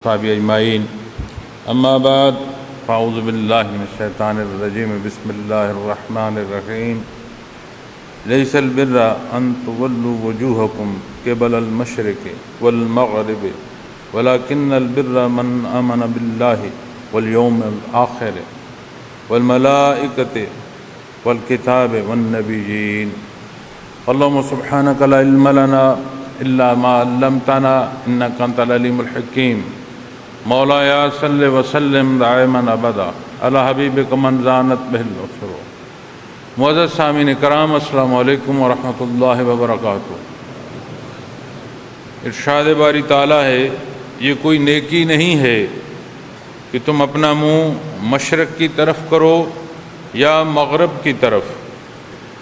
صحابی اجمعین اما بعد فاعوذ باللہ من الشیطان الرجیم بسم اللہ الرحمن الرحیم لیس البر ان تولوا وجوہکم قبل المشرق والمغرب ولکن البر من آمن باللہ والیوم الآخر والملائکۃ والکتاب والنبیین اللہم سبحانک لا علم لنا الا ما علمتنا انک انت العلیم الحکیم مولایا صلی وسلم دائما ابدا علی حبیبک من زانت بہ الاسر۔ معزز سامعین کرام، السلام علیکم ورحمۃ اللہ وبرکاتہ۔ ارشاد باری تعالیٰ ہے، یہ کوئی نیکی نہیں ہے کہ تم اپنا منہ مشرق کی طرف کرو یا مغرب کی طرف،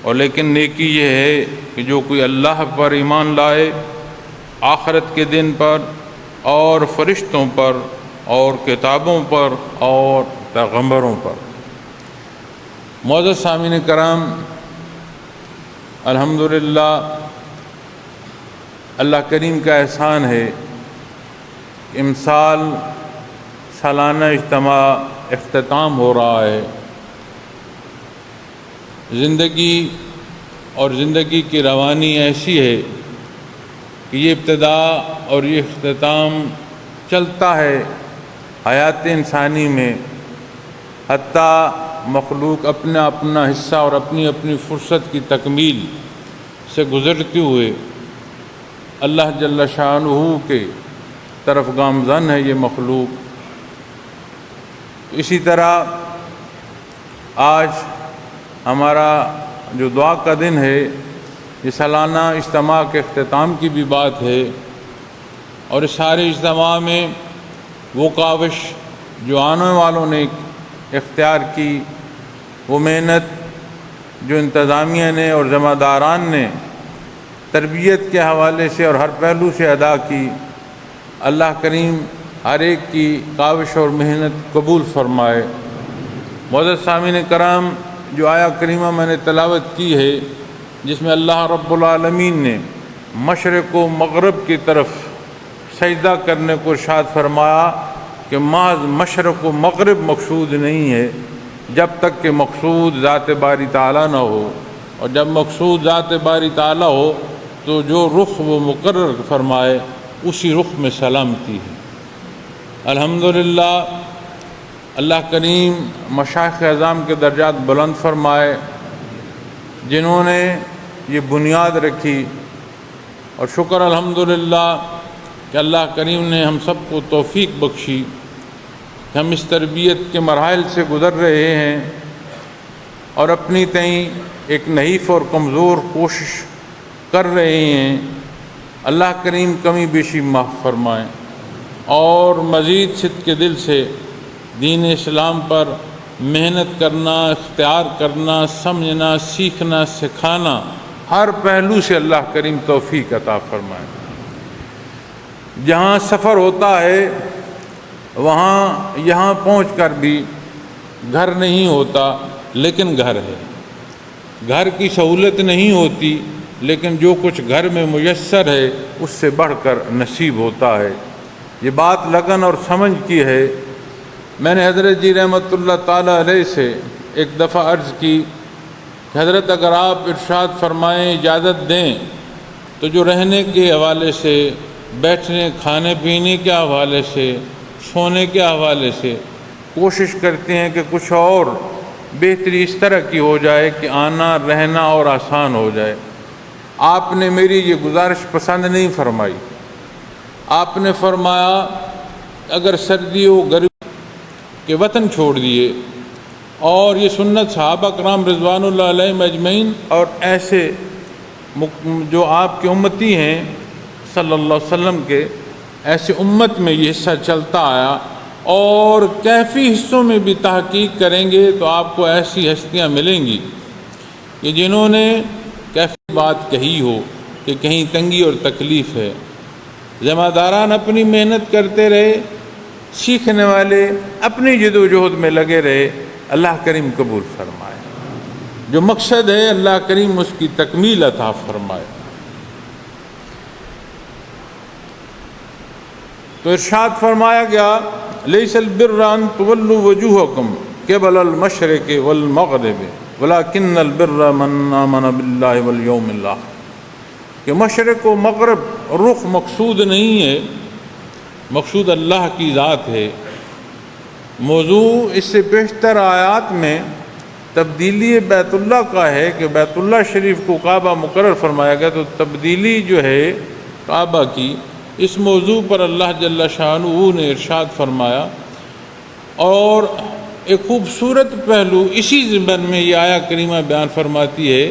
اور لیکن نیکی یہ ہے کہ جو کوئی اللہ پر ایمان لائے، آخرت کے دن پر اور فرشتوں پر اور کتابوں پر اور پیغمبروں پر۔ معزز سامعین کرام، الحمدللہ اللہ کریم کا احسان ہے کہ امسال سالانہ اجتماع اختتام ہو رہا ہے۔ زندگی اور زندگی کی روانی ایسی ہے کہ یہ ابتدا اور یہ اختتام چلتا ہے حیات انسانی میں، حتیٰ مخلوق اپنا اپنا حصہ اور اپنی اپنی فرصت کی تکمیل سے گزرتے ہوئے اللہ جل شانہ کے طرف گامزن ہے یہ مخلوق۔ اسی طرح آج ہمارا جو دعا کا دن ہے، یہ سالانہ اجتماع کے اختتام کی بھی بات ہے، اور اس سارے اجتماع میں وہ کاوش جو آنے والوں نے اختیار کی، وہ محنت جو انتظامیہ نے اور ذمہ داران نے تربیت کے حوالے سے اور ہر پہلو سے ادا کی، اللہ کریم ہر ایک کی کاوش اور محنت قبول فرمائے۔ معزز سامعین کرام، جو آیا کریمہ میں نے تلاوت کی ہے، جس میں اللہ رب العالمین نے مشرق و مغرب کی طرف سجدہ کرنے کو ارشاد فرمایا کہ محض مشرق و مغرب مقصود نہیں ہے، جب تک کہ مقصود ذات باری تعالیٰ نہ ہو، اور جب مقصود ذات باری تعالیٰ ہو تو جو رخ وہ مقرر فرمائے اسی رخ میں سلامتی ہے۔ الحمدللہ اللہ کریم مشائخ اعظام کے درجات بلند فرمائے، جنہوں نے یہ بنیاد رکھی، اور شکر الحمدللہ کہ اللہ کریم نے ہم سب کو توفیق بخشی کہ ہم اس تربیت کے مراحل سے گزر رہے ہیں، اور اپنی تئیں ایک نحیف اور کمزور کوشش کر رہے ہیں۔ اللہ کریم کمی بیشی معاف فرمائیں، اور مزید صدق کے دل سے دین اسلام پر محنت کرنا، اختیار کرنا، سمجھنا، سیکھنا، سکھانا، ہر پہلو سے اللہ کریم توفیق عطا فرمائے۔ جہاں سفر ہوتا ہے وہاں یہاں پہنچ کر بھی گھر نہیں ہوتا، لیکن گھر ہے۔ گھر کی سہولت نہیں ہوتی، لیکن جو کچھ گھر میں میسر ہے اس سے بڑھ کر نصیب ہوتا ہے۔ یہ بات لگن اور سمجھ کی ہے۔ میں نے حضرت جی رحمۃ اللہ تعالیٰ علیہ سے ایک دفعہ عرض کی کہ حضرت اگر آپ ارشاد فرمائیں، اجازت دیں، تو جو رہنے کے حوالے سے، بیٹھنے کھانے پینے کے حوالے سے، سونے کے حوالے سے کوشش کرتے ہیں کہ کچھ اور بہتری اس طرح کی ہو جائے کہ آنا رہنا اور آسان ہو جائے۔ آپ نے میری یہ گزارش پسند نہیں فرمائی۔ آپ نے فرمایا اگر سردی و گرمی کے وطن چھوڑ دیے، اور یہ سنت صحابہ کرام رضوان اللہ علیہم اجمعین اور ایسے جو آپ کے امتی ہیں صلی اللہ علیہ وسلم کے، ایسے امت میں یہ حصہ چلتا آیا، اور کیفی حصوں میں بھی تحقیق کریں گے تو آپ کو ایسی ہستیاں ملیں گی کہ جنہوں نے کیفی بات کہی ہو کہ کہیں تنگی اور تکلیف ہے۔ ذمہ داران اپنی محنت کرتے رہے، سیکھنے والے اپنی جد و جہد میں لگے رہے، اللہ کریم قبول فرمائے۔ جو مقصد ہے اللہ کریم اس کی تکمیل عطا فرمائے۔ تو ارشاد فرمایا گیا لیس البر ان تولوا وجوہکم قبل المشرق والمغرب ولکن البر من آمن باللہ والیوم الآخر، کہ مشرق و مغرب رخ مقصود نہیں ہے، مقصود اللہ کی ذات ہے۔ موضوع اس سے بیشتر آیات میں تبدیلی بیت اللہ کا ہے کہ بیت اللہ شریف کو کعبہ مقرر فرمایا گیا، تو تبدیلی جو ہے کعبہ کی، اس موضوع پر اللہ جل شانہ نے ارشاد فرمایا۔ اور ایک خوبصورت پہلو اسی ضمن میں یہ آیہ کریمہ بیان فرماتی ہے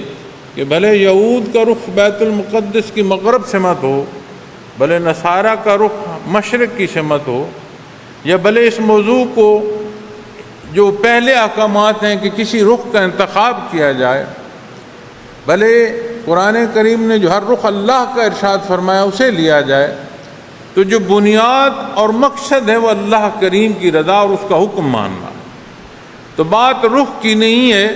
کہ بھلے یہود کا رخ بیت المقدس کی مغرب سمت ہو، بھلے نصارہ کا رخ مشرق کی سمت ہو، یا بھلے اس موضوع کو جو پہلے احکامات ہیں کہ کسی رخ کا انتخاب کیا جائے، بھلے قرآن کریم نے جو ہر رخ اللہ کا ارشاد فرمایا اسے لیا جائے، تو جو بنیاد اور مقصد ہے وہ اللہ کریم کی رضا اور اس کا حکم ماننا۔ تو بات رخ کی نہیں ہے،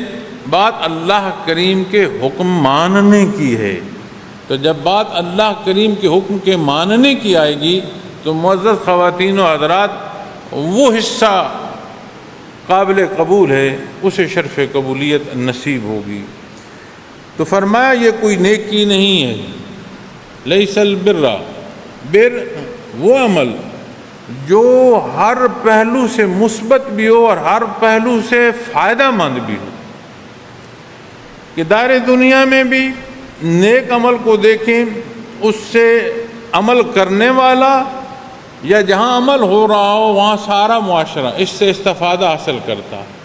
بات اللہ کریم کے حکم ماننے کی ہے۔ تو جب بات اللہ کریم کے حکم کے ماننے کی آئے گی تو معزز خواتین و حضرات، وہ حصہ قابل قبول ہے، اسے شرف قبولیت نصیب ہوگی۔ تو فرمایا یہ کوئی نیکی نہیں ہے، لیس البر، بر وہ عمل جو ہر پہلو سے مثبت بھی ہو اور ہر پہلو سے فائدہ مند بھی ہو، کہ دار دنیا میں بھی نیک عمل کو دیکھیں، اس سے عمل کرنے والا یا جہاں عمل ہو رہا ہو وہاں سارا معاشرہ اس سے استفادہ حاصل کرتا ہے۔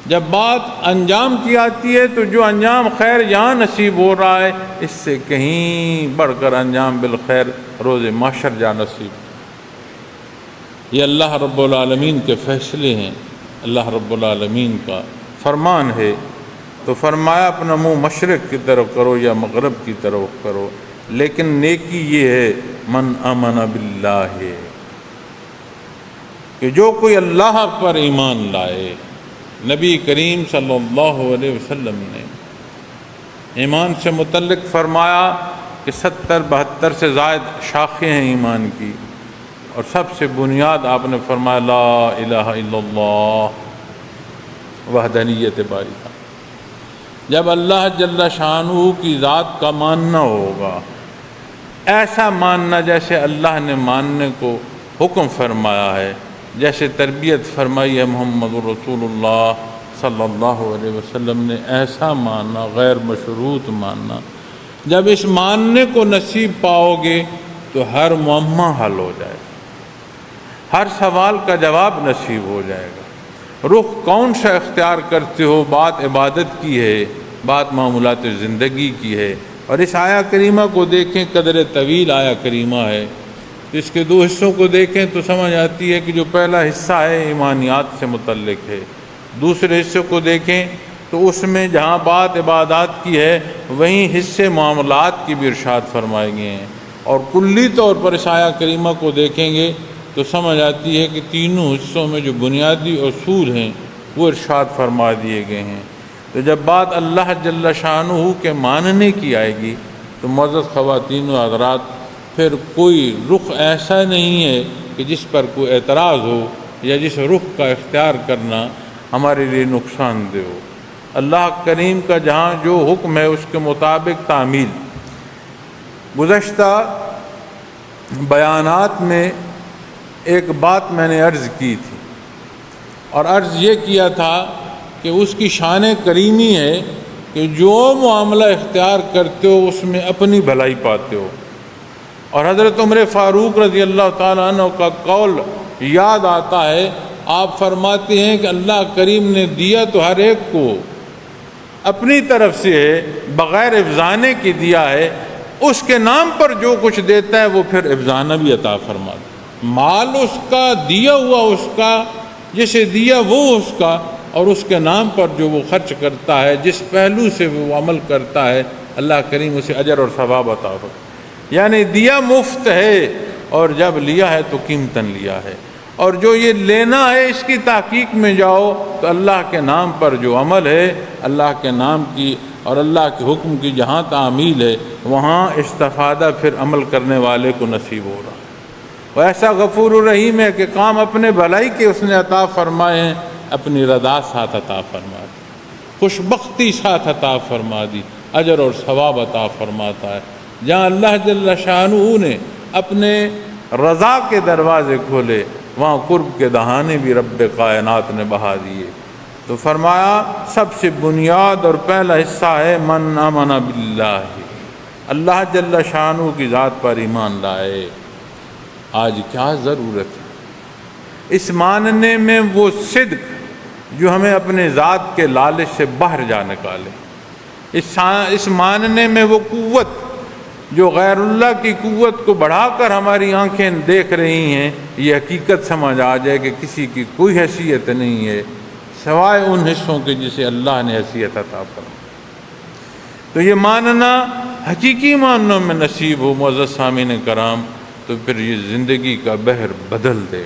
جب بات انجام کی آتی ہے تو جو انجام خیر یہاں نصیب ہو رہا ہے، اس سے کہیں بڑھ کر انجام بالخیر روز محشر جا نصیب۔ یہ اللہ رب العالمین کے فیصلے ہیں، اللہ رب العالمین کا فرمان ہے۔ تو فرمایا اپنا منہ مشرق کی طرف کرو یا مغرب کی طرف کرو، لیکن نیکی یہ ہے من آمن باللہ، کہ جو کوئی اللہ پر ایمان لائے۔ نبی کریم صلی اللہ علیہ وسلم نے ایمان سے متعلق فرمایا کہ 70-72 سے زائد شاخیں ہیں ایمان کی، اور سب سے بنیاد آپ نے فرمایا لا الہ الا اللہ، وحدانیت باری۔ جب اللہ جل شانہ کی ذات کا ماننا ہوگا، ایسا ماننا جیسے اللہ نے ماننے کو حکم فرمایا ہے، جیسے تربیت فرمائی ہے محمد رسول اللہ صلی اللہ علیہ وسلم نے، ایسا ماننا، غیر مشروط ماننا۔ جب اس ماننے کو نصیب پاؤ گے تو ہر معمہ حل ہو جائے گا، ہر سوال کا جواب نصیب ہو جائے گا۔ رخ کون سا اختیار کرتے ہو، بات عبادت کی ہے، بات معمولات زندگی کی ہے۔ اور اس آیہ کریمہ کو دیکھیں، قدر طویل آیہ کریمہ ہے، اس کے 2 حصوں کو دیکھیں تو سمجھ آتی ہے کہ جو پہلا حصہ ہے ایمانیات سے متعلق ہے، دوسرے حصے کو دیکھیں تو اس میں جہاں بات عبادات کی ہے وہیں حصے معاملات کی بھی ارشاد فرمائے گئے ہیں۔ اور کلی طور پر اس آیہ کریمہ کو دیکھیں گے تو سمجھ آتی ہے کہ تینوں حصوں میں جو بنیادی اصول ہیں وہ ارشاد فرما دیے گئے ہیں۔ تو جب بات اللہ جل شانہ کے ماننے کی آئے گی تو معزز خواتین و حضرات، پھر کوئی رخ ایسا نہیں ہے کہ جس پر کوئی اعتراض ہو یا جس رخ کا اختیار کرنا ہمارے لیے نقصان دہ ہو۔ اللہ کریم کا جہاں جو حکم ہے اس کے مطابق تعمیل۔ گزشتہ بیانات میں ایک بات میں نے عرض کی تھی، اور عرض یہ کیا تھا کہ اس کی شان کریمی ہے کہ جو معاملہ اختیار کرتے ہو اس میں اپنی بھلائی پاتے ہو۔ اور حضرت عمر فاروق رضی اللہ تعالیٰ عنہ کا قول یاد آتا ہے، آپ فرماتے ہیں کہ اللہ کریم نے دیا تو ہر ایک کو اپنی طرف سے ہے، بغیر افزانے کی دیا ہے، اس کے نام پر جو کچھ دیتا ہے وہ پھر افزانہ بھی عطا فرماتا ہے۔ مال اس کا، دیا ہوا اس کا، جسے دیا وہ اس کا، اور اس کے نام پر جو وہ خرچ کرتا ہے، جس پہلو سے وہ عمل کرتا ہے، اللہ کریم اسے اجر اور ثواب عطا فرماتا ہے۔ یعنی دیا مفت ہے، اور جب لیا ہے تو قیمتاً لیا ہے۔ اور جو یہ لینا ہے اس کی تحقیق میں جاؤ تو اللہ کے نام پر جو عمل ہے، اللہ کے نام کی اور اللہ کے حکم کی جہاں تعمیل ہے، وہاں استفادہ پھر عمل کرنے والے کو نصیب ہو رہا ہے۔ وہ ایسا غفور الرحیم ہے کہ کام اپنے بھلائی کے اس نے عطا فرمائے ہیں، اپنی رضا ساتھ عطا فرما دی، خوشبختی ساتھ عطا فرما دی، اجر اور ثواب عطا فرماتا ہے۔ جہاں اللہ جل شانہ نے اپنے رضا کے دروازے کھولے، وہاں قرب کے دہانے بھی رب کائنات نے بہا دیے۔ تو فرمایا سب سے بنیاد اور پہلا حصہ ہے من آمن باللہ، اللہ جل شانہ کی ذات پر ایمان لائے۔ آج کیا ضرورت ہے اس ماننے میں وہ صدق جو ہمیں اپنے ذات کے لالچ سے باہر جا نکالے، اس ماننے میں وہ قوت جو غیر اللہ کی قوت کو بڑھا کر ہماری آنکھیں دیکھ رہی ہیں، یہ حقیقت سمجھ آ جائے کہ کسی کی کوئی حیثیت نہیں ہے سوائے ان حصوں کے جسے اللہ نے حیثیت عطا فرمائی۔ تو یہ ماننا حقیقی معنوں میں نصیب ہو معزز سامعین کرام، تو پھر یہ زندگی کا بحر بدل دے۔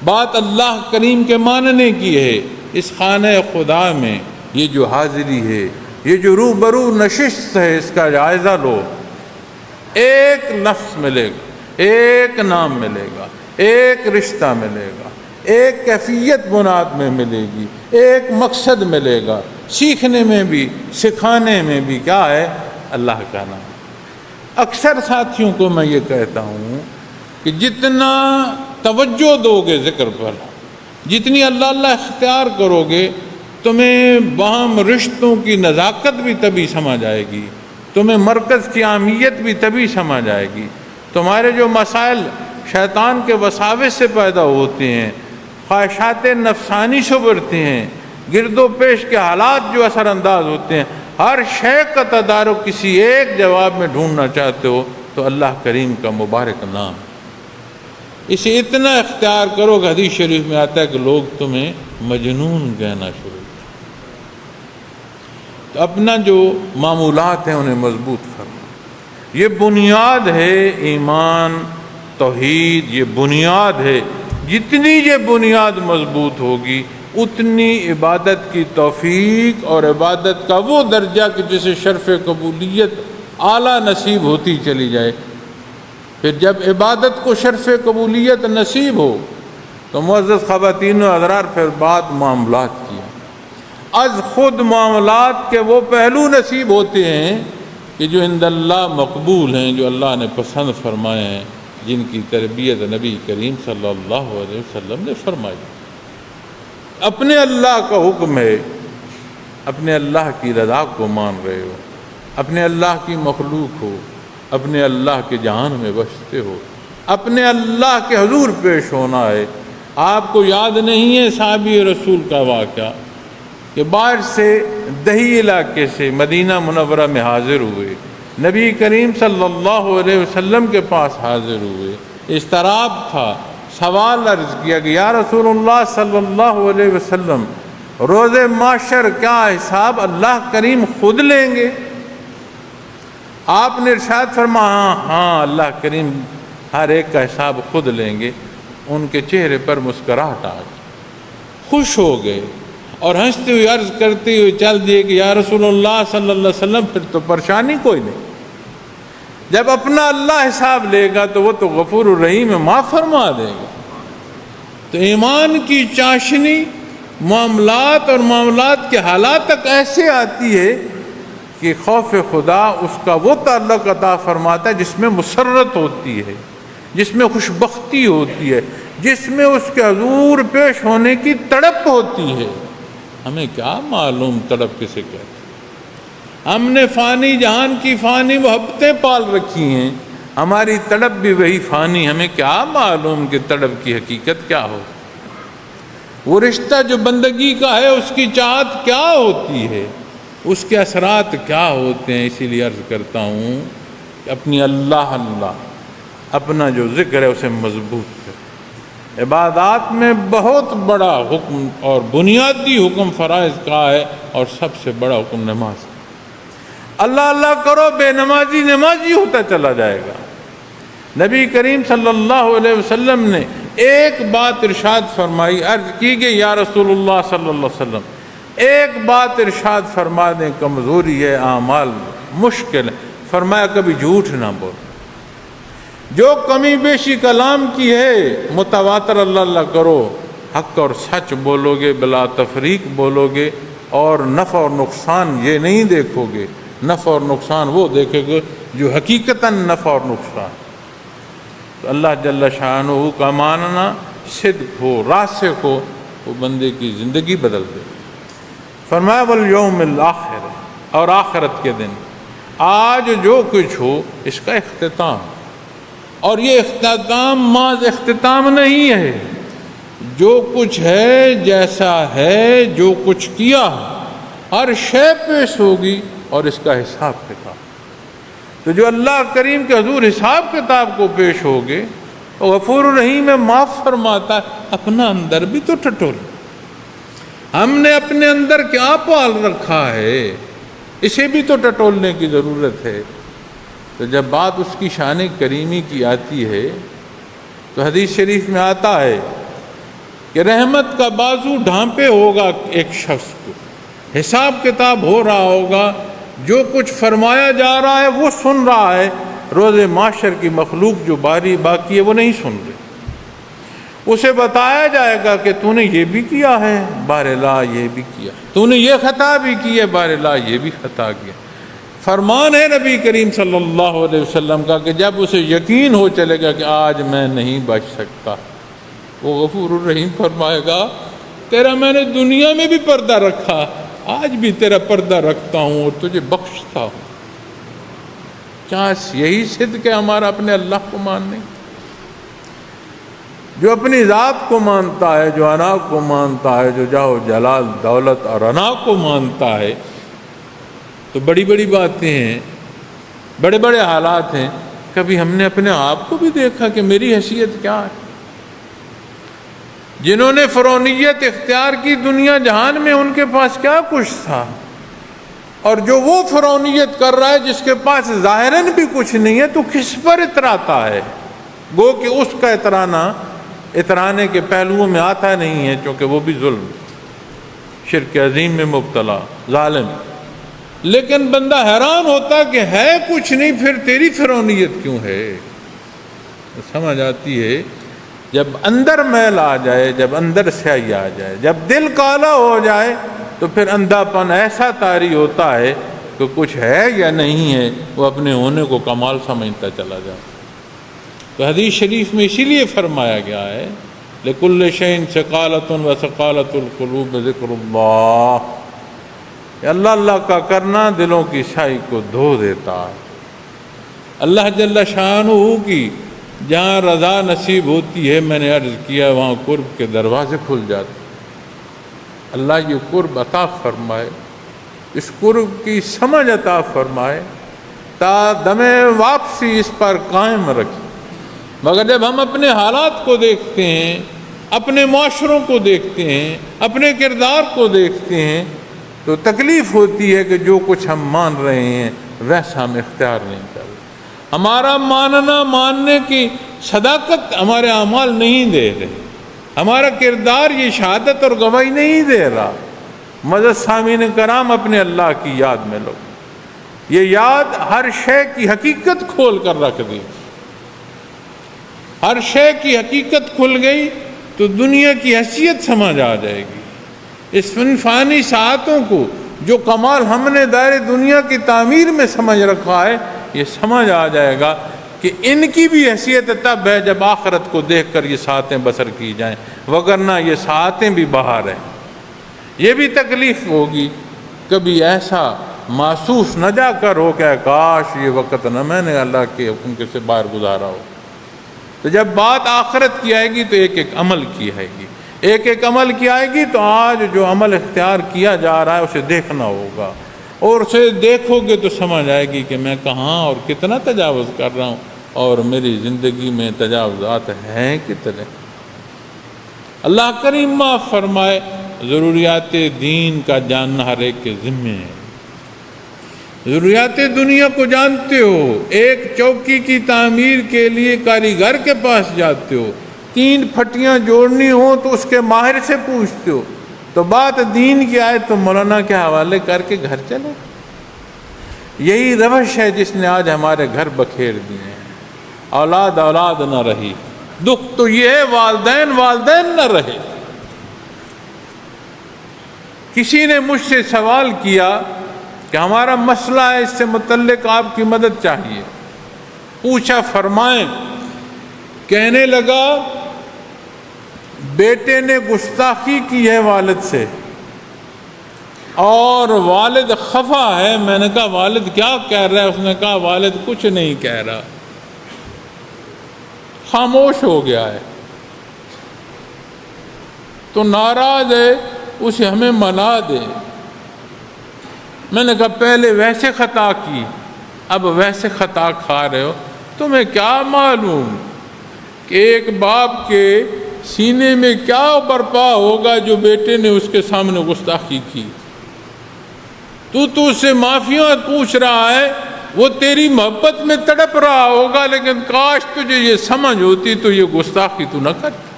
بات اللہ کریم کے ماننے کی ہے۔ اس خانہ خدا میں یہ جو حاضری ہے، یہ جو روبرو نشست ہے، اس کا جائزہ لو۔ ایک لفظ ملے گا، ایک نام ملے گا، ایک رشتہ ملے گا، ایک کیفیت بنیاد میں ملے گی، ایک مقصد ملے گا، سیکھنے میں بھی سکھانے میں بھی کیا ہے؟ اللہ کا نام۔ اکثر ساتھیوں کو میں یہ کہتا ہوں کہ جتنا توجہ دو گے ذکر پر، جتنی اللہ اللہ اختیار کرو گے، تمہیں باہم رشتوں کی نزاکت بھی تبھی سمجھ آئے گی، تمہیں مرکز کی اہمیت بھی تبھی سمجھ آئے گی۔ تمہارے جو مسائل شیطان کے وساوس سے پیدا ہوتے ہیں، خواہشات نفسانی سے ابھرتے ہیں، گرد و پیش کے حالات جو اثر انداز ہوتے ہیں، ہر شے کا تدارک کسی ایک جواب میں ڈھونڈنا چاہتے ہو تو اللہ کریم کا مبارک نام، اسے اتنا اختیار کرو کہ حدیث شریف میں آتا ہے کہ لوگ تمہیں مجنون کہنا شروع کریں۔ تو اپنا جو معمولات ہیں انہیں مضبوط کرنا، یہ بنیاد ہے ایمان توحید، یہ بنیاد ہے۔ جتنی یہ بنیاد مضبوط ہوگی اتنی عبادت کی توفیق اور عبادت کا وہ درجہ کہ جسے شرف قبولیت اعلیٰ نصیب ہوتی چلی جائے۔ پھر جب عبادت کو شرف قبولیت نصیب ہو تو معزز خواتین و حضرات، پھر بات معاملات کی۔ از خود معاملات کے وہ پہلو نصیب ہوتے ہیں کہ جو عند اللہ مقبول ہیں، جو اللہ نے پسند فرمائے ہیں، جن کی تربیت نبی کریم صلی اللہ علیہ وسلم نے فرمائی۔ اپنے اللہ کا حکم ہے، اپنے اللہ کی رضا کو مان رہے ہو، اپنے اللہ کی مخلوق ہو، اپنے اللہ کے جہان میں بستے ہو، اپنے اللہ کے حضور پیش ہونا ہے۔ آپ کو یاد نہیں ہے صحابی رسول کا واقعہ کہ باہر سے دہی علاقے سے مدینہ منورہ میں حاضر ہوئے، نبی کریم صلی اللہ علیہ وسلم کے پاس حاضر ہوئے، اضطراب تھا، سوال عرض کیا کہ یا رسول اللہ صلی اللہ علیہ وسلم، روز محشر کیا حساب اللہ کریم خود لیں گے؟ آپ نے ارشاد فرمایا ہاں اللہ کریم ہر ایک کا حساب خود لیں گے۔ ان کے چہرے پر مسکراہٹ آ گئی، خوش ہو گئے اور ہنستے ہوئے عرض کرتے ہوئے چل دیے کہ یا رسول اللہ صلی اللہ علیہ وسلم پھر تو پریشانی کوئی نہیں، جب اپنا اللہ حساب لے گا تو وہ تو غفور الرحیم ہے، معاف فرما دے گا۔ تو ایمان کی چاشنی معاملات اور معاملات کے حالات تک ایسے آتی ہے کہ خوف خدا اس کا وہ تعلق عطا فرماتا ہے جس میں مسرت ہوتی ہے، جس میں خوشبختی ہوتی ہے، جس میں اس کے حضور پیش ہونے کی تڑپ ہوتی ہے۔ ہمیں کیا معلوم تڑپ کسے کہتے ہیں؟ ہم نے فانی جہان کی فانی محبتیں پال رکھی ہیں، ہماری تڑپ بھی وہی فانی، ہمیں کیا معلوم کہ تڑپ کی حقیقت کیا ہو، وہ رشتہ جو بندگی کا ہے اس کی چاہت کیا ہوتی ہے، اس کے اثرات کیا ہوتے ہیں۔ اسی لیے عرض کرتا ہوں کہ اپنی اللہ اپنا جو ذکر ہے اسے مضبوط کریں۔ عبادات میں بہت بڑا حکم اور بنیادی حکم فرائض کا ہے، اور سب سے بڑا حکم نماز۔ اللہ اللہ کرو، بے نمازی نمازی ہوتا چلا جائے گا۔ نبی کریم صلی اللہ علیہ وسلم نے ایک بات ارشاد فرمائی، عرض کی کہ یا رسول اللہ صلی اللہ علیہ وسلم ایک بات ارشاد فرما دیں، کمزوری ہے، اعمال مشکل ہے۔ فرمایا کبھی جھوٹ نہ بول، جو کمی بیشی کلام کی ہے متواتر اللہ اللہ کرو، حق اور سچ بولو گے، بلا تفریق بولو گے، اور نفع اور نقصان یہ نہیں دیکھو گے، نفع اور نقصان وہ دیکھو گے جو حقیقتاً نفع اور نقصان۔ تو اللہ جل شانہ کا ماننا صدق ہو، راسخ ہو، وہ بندے کی زندگی بدل دے۔ فرمایا والیوم الآخر، اور آخرت کے دن، آج جو کچھ ہو اس کا اختتام، اور یہ اختتام محض اختتام نہیں ہے، جو کچھ ہے، جیسا ہے، جو کچھ کیا، ہر شے پیش ہوگی اور اس کا حساب کتاب۔ تو جو اللہ کریم کے حضور حساب کتاب کو پیش ہوگے، تو غفور الرحیم ہے، معاف فرماتا ہے، اپنا اندر بھی تو ٹٹول، ہم نے اپنے اندر کیا پال رکھا ہے، اسے بھی تو ٹٹولنے کی ضرورت ہے۔ تو جب بات اس کی شان کریمی کی آتی ہے تو حدیث شریف میں آتا ہے کہ رحمت کا بازو ڈھانپے ہوگا ایک شخص کو، حساب کتاب ہو رہا ہوگا، جو کچھ فرمایا جا رہا ہے وہ سن رہا ہے، روز محشر کی مخلوق جو باقی ہے وہ نہیں سن رہی، اسے بتایا جائے گا کہ تو نے یہ بھی کیا ہے، بارلا یہ بھی کیا، تو نے یہ خطا بھی کی ہے، بارلا یہ بھی خطا کیا۔ فرمان ہے نبی کریم صلی اللہ علیہ وسلم کا کہ جب اسے یقین ہو چلے گا کہ آج میں نہیں بچ سکتا، وہ غفور الرحیم فرمائے گا تیرا میں نے دنیا میں بھی پردہ رکھا، آج بھی تیرا پردہ رکھتا ہوں اور تجھے بخشتا ہوں۔ کیا یہی صدق ہے ہمارا اپنے اللہ کو ماننے؟ جو اپنی ذات کو مانتا ہے، جو انا کو مانتا ہے، جو جاہ جلال دولت اور انا کو مانتا ہے، تو بڑی بڑی باتیں ہیں، بڑے بڑے حالات ہیں، کبھی ہم نے اپنے آپ کو بھی دیکھا کہ میری حیثیت کیا ہے؟ جنہوں نے فرعونیت اختیار کی دنیا جہان میں، ان کے پاس کیا کچھ تھا، اور جو وہ فرعونیت کر رہا ہے جس کے پاس ظاہراً بھی کچھ نہیں ہے، تو کس پر اتراتا ہے؟ گو کہ اس کا اترانے کے پہلوؤں میں آتا نہیں ہے، چونکہ وہ بھی ظلم، شرک عظیم میں مبتلا ظالم۔ لیکن بندہ حیران ہوتا کہ ہے کچھ نہیں، پھر تیری فرعونیت کیوں ہے؟ سمجھ آتی ہے جب اندر میل آ جائے، جب اندر سیاہی آ جائے، جب دل کالا ہو جائے، تو پھر اندھا پن ایسا طاری ہوتا ہے کہ کچھ ہے یا نہیں ہے، وہ اپنے ہونے کو کمال سمجھتا چلا جائے۔ تو حدیث شریف میں اسی لیے فرمایا گیا ہے لِكُلِّ شَيْءٍ ثَقَالَةٌ وَثَقَالَةُ الْقُلُوبِ ذِكْرُ اللَّهِ، اللہ اللہ کا کرنا دلوں کی سیاہی کو دھو دیتا ہے۔ اللہ جل شانہ کی جہاں رضا نصیب ہوتی ہے، میں نے عرض کیا، وہاں قرب کے دروازے کھل جاتے۔ اللہ یہ قرب عطا فرمائے، اس قرب کی سمجھ عطا فرمائے، تا دم واپسی اس پر قائم رکھے۔ مگر جب ہم اپنے حالات کو دیکھتے ہیں، اپنے معاشروں کو دیکھتے ہیں، اپنے کردار کو دیکھتے ہیں، تو تکلیف ہوتی ہے کہ جو کچھ ہم مان رہے ہیں ویسا ہم اختیار نہیں کر رہے۔ ہمارا ماننے کی صداقت ہمارے اعمال نہیں دے رہے، ہمارا کردار یہ شہادت اور گواہی نہیں دے رہا۔ معزز سامعین کرام، اپنے اللہ کی یاد میں لو، یہ یاد ہر شے کی حقیقت کھول کر رکھ دی۔ ہر شے کی حقیقت کھل گئی تو دنیا کی حیثیت سمجھ آ جائے گی۔ اس فانی ساعتوں کو جو کمال ہم نے دائرے دنیا کی تعمیر میں سمجھ رکھا ہے، یہ سمجھ آ جائے گا کہ ان کی بھی حیثیت تب ہے جب آخرت کو دیکھ کر یہ ساعتیں بسر کی جائیں، وگرنہ یہ ساعتیں بھی باہر ہیں۔ یہ بھی تکلیف ہوگی، کبھی ایسا محسوس نہ جا کر ہو کہ کاش یہ وقت نہ میں نے اللہ کے حکم کے سے باہر گزارا ہو۔ تو جب بات آخرت کی آئے گی تو ایک ایک عمل کی آئے گی، ایک ایک عمل کی آئے گی، تو آج جو عمل اختیار کیا جا رہا ہے اسے دیکھنا ہوگا، اور اسے دیکھو گے تو سمجھ آئے گی کہ میں کہاں اور کتنا تجاوز کر رہا ہوں، اور میری زندگی میں تجاوزات ہیں کتنے۔ اللہ کریم معاف فرمائے۔ ضروریات دین کا جاننا ہر ایک کے ذمے ہے۔ ضروریات دنیا کو جانتے ہو، ایک چوکی کی تعمیر کے لیے کاریگر کے پاس جاتے ہو، 3 پھٹیاں جوڑنی ہو تو اس کے ماہر سے پوچھتے ہو، تو بات دین کی آئے تو مولانا کے حوالے کر کے گھر چلو۔ یہی روش ہے جس نے آج ہمارے گھر بکھیر دیے ہیں۔ اولاد نہ رہی۔ دکھ تو یہ ہے والدین نہ رہے۔ کسی نے مجھ سے سوال کیا کہ ہمارا مسئلہ ہے، اس سے متعلق آپ کی مدد چاہیے۔ پوچھا، فرمائیں۔ کہنے لگا بیٹے نے گستاخی کی ہے والد سے اور والد خفا ہے۔ میں نے کہا والد کیا کہہ رہا ہے؟ اس نے کہا والد کچھ نہیں کہہ رہا، خاموش ہو گیا ہے، تو ناراض ہے، اسے ہمیں منا دیں۔ میں نے کہا پہلے ویسے خطا کی، اب ویسے خطا کھا رہے ہو، تمہیں کیا معلوم کہ ایک باپ کے سینے میں کیا برپا ہوگا جو بیٹے نے اس کے سامنے گستاخی کی۔ تو اس سے معافیاں پوچھ رہا ہے، وہ تیری محبت میں تڑپ رہا ہوگا، لیکن کاش تجھے یہ سمجھ ہوتی تو یہ گستاخی تو نہ کرتا۔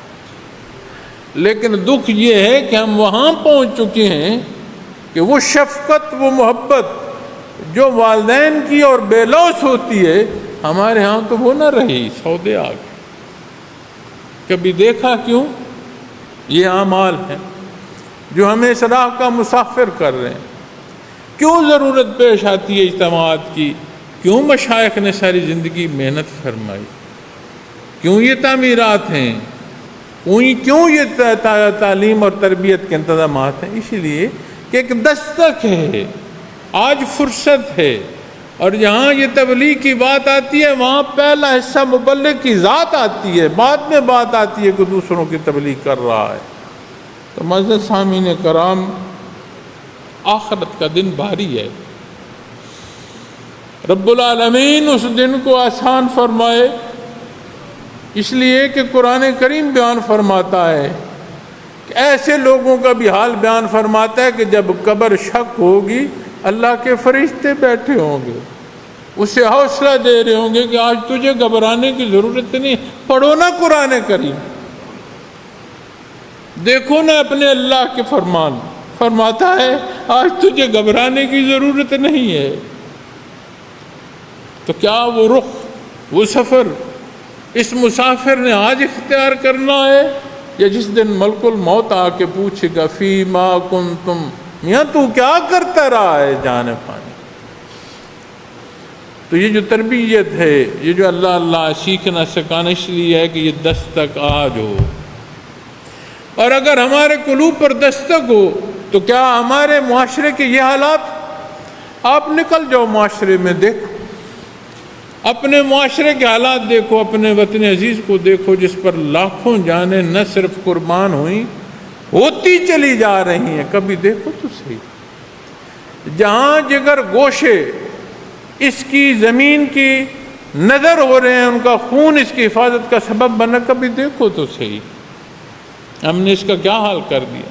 لیکن دکھ یہ ہے کہ ہم وہاں پہنچ چکے ہیں کہ وہ شفقت، وہ محبت جو والدین کی اور بے لوث ہوتی ہے، ہمارے ہاں تو وہ نہ رہی، سودے آ گئے۔ کبھی دیکھا کیوں؟ یہ اعمال ہیں جو ہمیں اس راہ کا مسافر کر رہے ہیں۔ کیوں ضرورت پیش آتی ہے اجتماعات کی؟ کیوں مشائخ نے ساری زندگی محنت فرمائی؟ کیوں یہ تعمیرات ہیں؟ کیوں یہ تعلیم اور تربیت کے انتظامات ہیں؟ اس لیے کہ ایک دستک ہے، آج فرصت ہے، اور جہاں یہ تبلیغ کی بات آتی ہے وہاں پہلا حصہ مبلغ کی ذات آتی ہے، بعد میں بات آتی ہے کہ دوسروں کی تبلیغ کر رہا ہے۔ تو معزز سامعین کرام، آخرت کا دن بھاری ہے۔ رب العالمین اس دن کو آسان فرمائے، اس لیے کہ قرآن کریم بیان فرماتا ہے کہ ایسے لوگوں کا بھی حال بیان فرماتا ہے کہ جب قبر شک ہوگی، اللہ کے فرشتے بیٹھے ہوں گے، اسے حوصلہ دے رہے ہوں گے کہ آج تجھے گھبرانے کی ضرورت نہیں، پڑھو نا قرآن کریم، دیکھو نا اپنے اللہ کے فرمان، فرماتا ہے آج تجھے گھبرانے کی ضرورت نہیں ہے۔ تو کیا وہ رخ، وہ سفر اس مسافر نے آج اختیار کرنا ہے، یا جس دن ملک الموت آ کے پوچھے گا فیما کنتم، میاں تو کیا کرتا رہا ہے جان فانی؟ تو یہ جو تربیت ہے، یہ جو اللہ سیکھنا سکھانا، اس لیے ہے کہ یہ دستک آج ہو، اور اگر ہمارے قلوب پر دستک ہو تو کیا ہمارے معاشرے کے یہ حالات؟ آپ نکل جاؤ معاشرے میں، دیکھو اپنے معاشرے کے حالات، دیکھو اپنے وطن عزیز کو دیکھو جس پر لاکھوں جانیں نہ صرف قربان ہوئیں، ہوتی چلی جا رہی ہیں۔ کبھی دیکھو تو صحیح، جہاں جگر گوشے اس کی زمین کی نظر ہو رہے ہیں، ان کا خون اس کی حفاظت کا سبب بنا، کبھی دیکھو تو صحیح ہم نے اس کا کیا حال کر دیا۔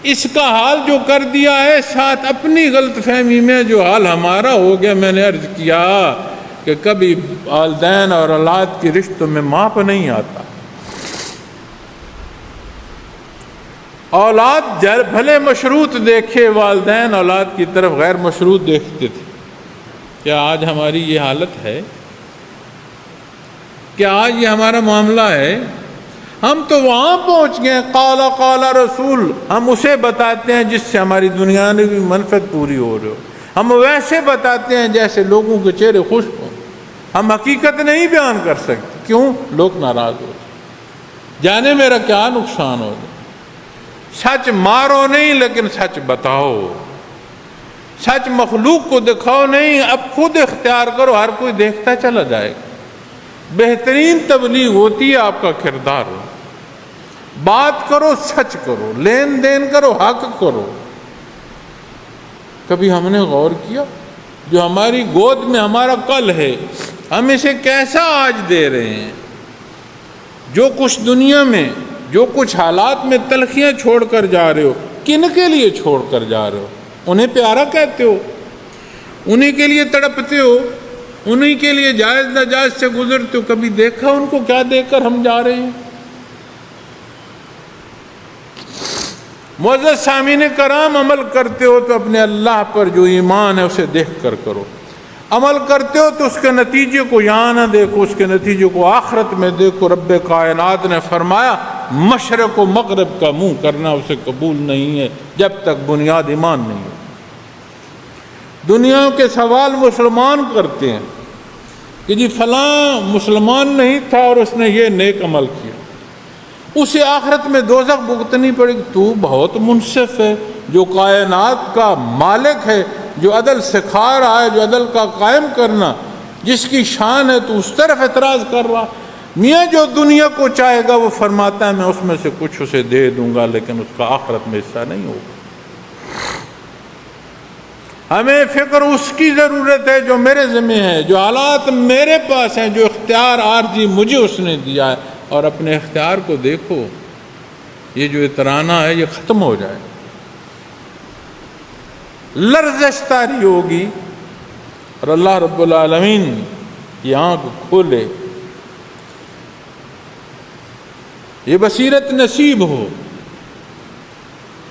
اس کا حال جو کر دیا ہے، ساتھ اپنی غلط فہمی میں جو حال ہمارا ہو گیا، میں نے عرض کیا کہ کبھی والدین اور اولاد کی رشتوں میں ماپ نہیں آتا۔ اولاد بھلے مشروط دیکھے، والدین اولاد کی طرف غیر مشروط دیکھتے تھے۔ کیا آج ہماری یہ حالت ہے؟ کیا آج یہ ہمارا معاملہ ہے؟ ہم تو وہاں پہنچ گئے، قال رسول، ہم اسے بتاتے ہیں جس سے ہماری دنیاوی منفعت پوری ہو رہی ہو، ہم ویسے بتاتے ہیں جیسے لوگوں کے چہرے خوش ہوں، ہم حقیقت نہیں بیان کر سکتے۔ کیوں؟ لوگ ناراض ہو جانے میرا کیا نقصان ہو جائے۔ سچ مارو نہیں، لیکن سچ بتاؤ، سچ مخلوق کو دکھاؤ نہیں، اب خود اختیار کرو، ہر کوئی دیکھتا چلا جائے گا۔ بہترین تبلیغ ہوتی ہے آپ کا کردار ہو، بات کرو، سچ کرو، لین دین کرو، حق کرو۔ کبھی ہم نے غور کیا جو ہماری گود میں ہمارا کل ہے، ہم اسے کیسا آج دے رہے ہیں؟ جو کچھ دنیا میں، جو کچھ حالات میں تلخیاں چھوڑ کر جا رہے ہو، کن کے لیے چھوڑ کر جا رہے ہو؟ انہیں پیارا کہتے ہو، انہیں کے لیے تڑپتے ہو، انہیں کے لیے جائز ناجائز سے گزرتے ہو۔ کبھی دیکھا ان کو کیا دے کر ہم جا رہے ہیں؟ معزز سامعین کرام، عمل کرتے ہو تو اپنے اللہ پر جو ایمان ہے اسے دیکھ کر کرو۔ عمل کرتے ہو تو اس کے نتیجے کو یہاں نہ دیکھو، اس کے نتیجے کو آخرت میں دیکھو۔ رب کائنات نے فرمایا مشرق و مغرب کا منہ کرنا اسے قبول نہیں ہے جب تک بنیاد ایمان نہیں ہو۔ دنیا کے سوال مسلمان کرتے ہیں کہ جی فلاں مسلمان نہیں تھا اور اس نے یہ نیک عمل کیا، اسے آخرت میں دوزخ بھگتنی پڑے گی۔ تو بہت منصف ہے، جو کائنات کا مالک ہے، جو عدل سکھا رہا ہے، جو عدل کا قائم کرنا جس کی شان ہے، تو اس طرف اعتراض کر رہا۔ میاں جو دنیا کو چاہے گا وہ فرماتا ہے میں اس میں سے کچھ اسے دے دوں گا، لیکن اس کا آخرت میں حصہ نہیں ہوگا۔ ہمیں فکر اس کی ضرورت ہے جو میرے ذمہ ہے، جو حالات میرے پاس ہیں، جو اختیار عارضی مجھے اس نے دیا ہے، اور اپنے اختیار کو دیکھو۔ یہ جو اترانا ہے یہ ختم ہو جائے، لرزش طاری ہوگی، اور اللہ رب العالمین کی آنکھ کھولے، یہ بصیرت نصیب ہو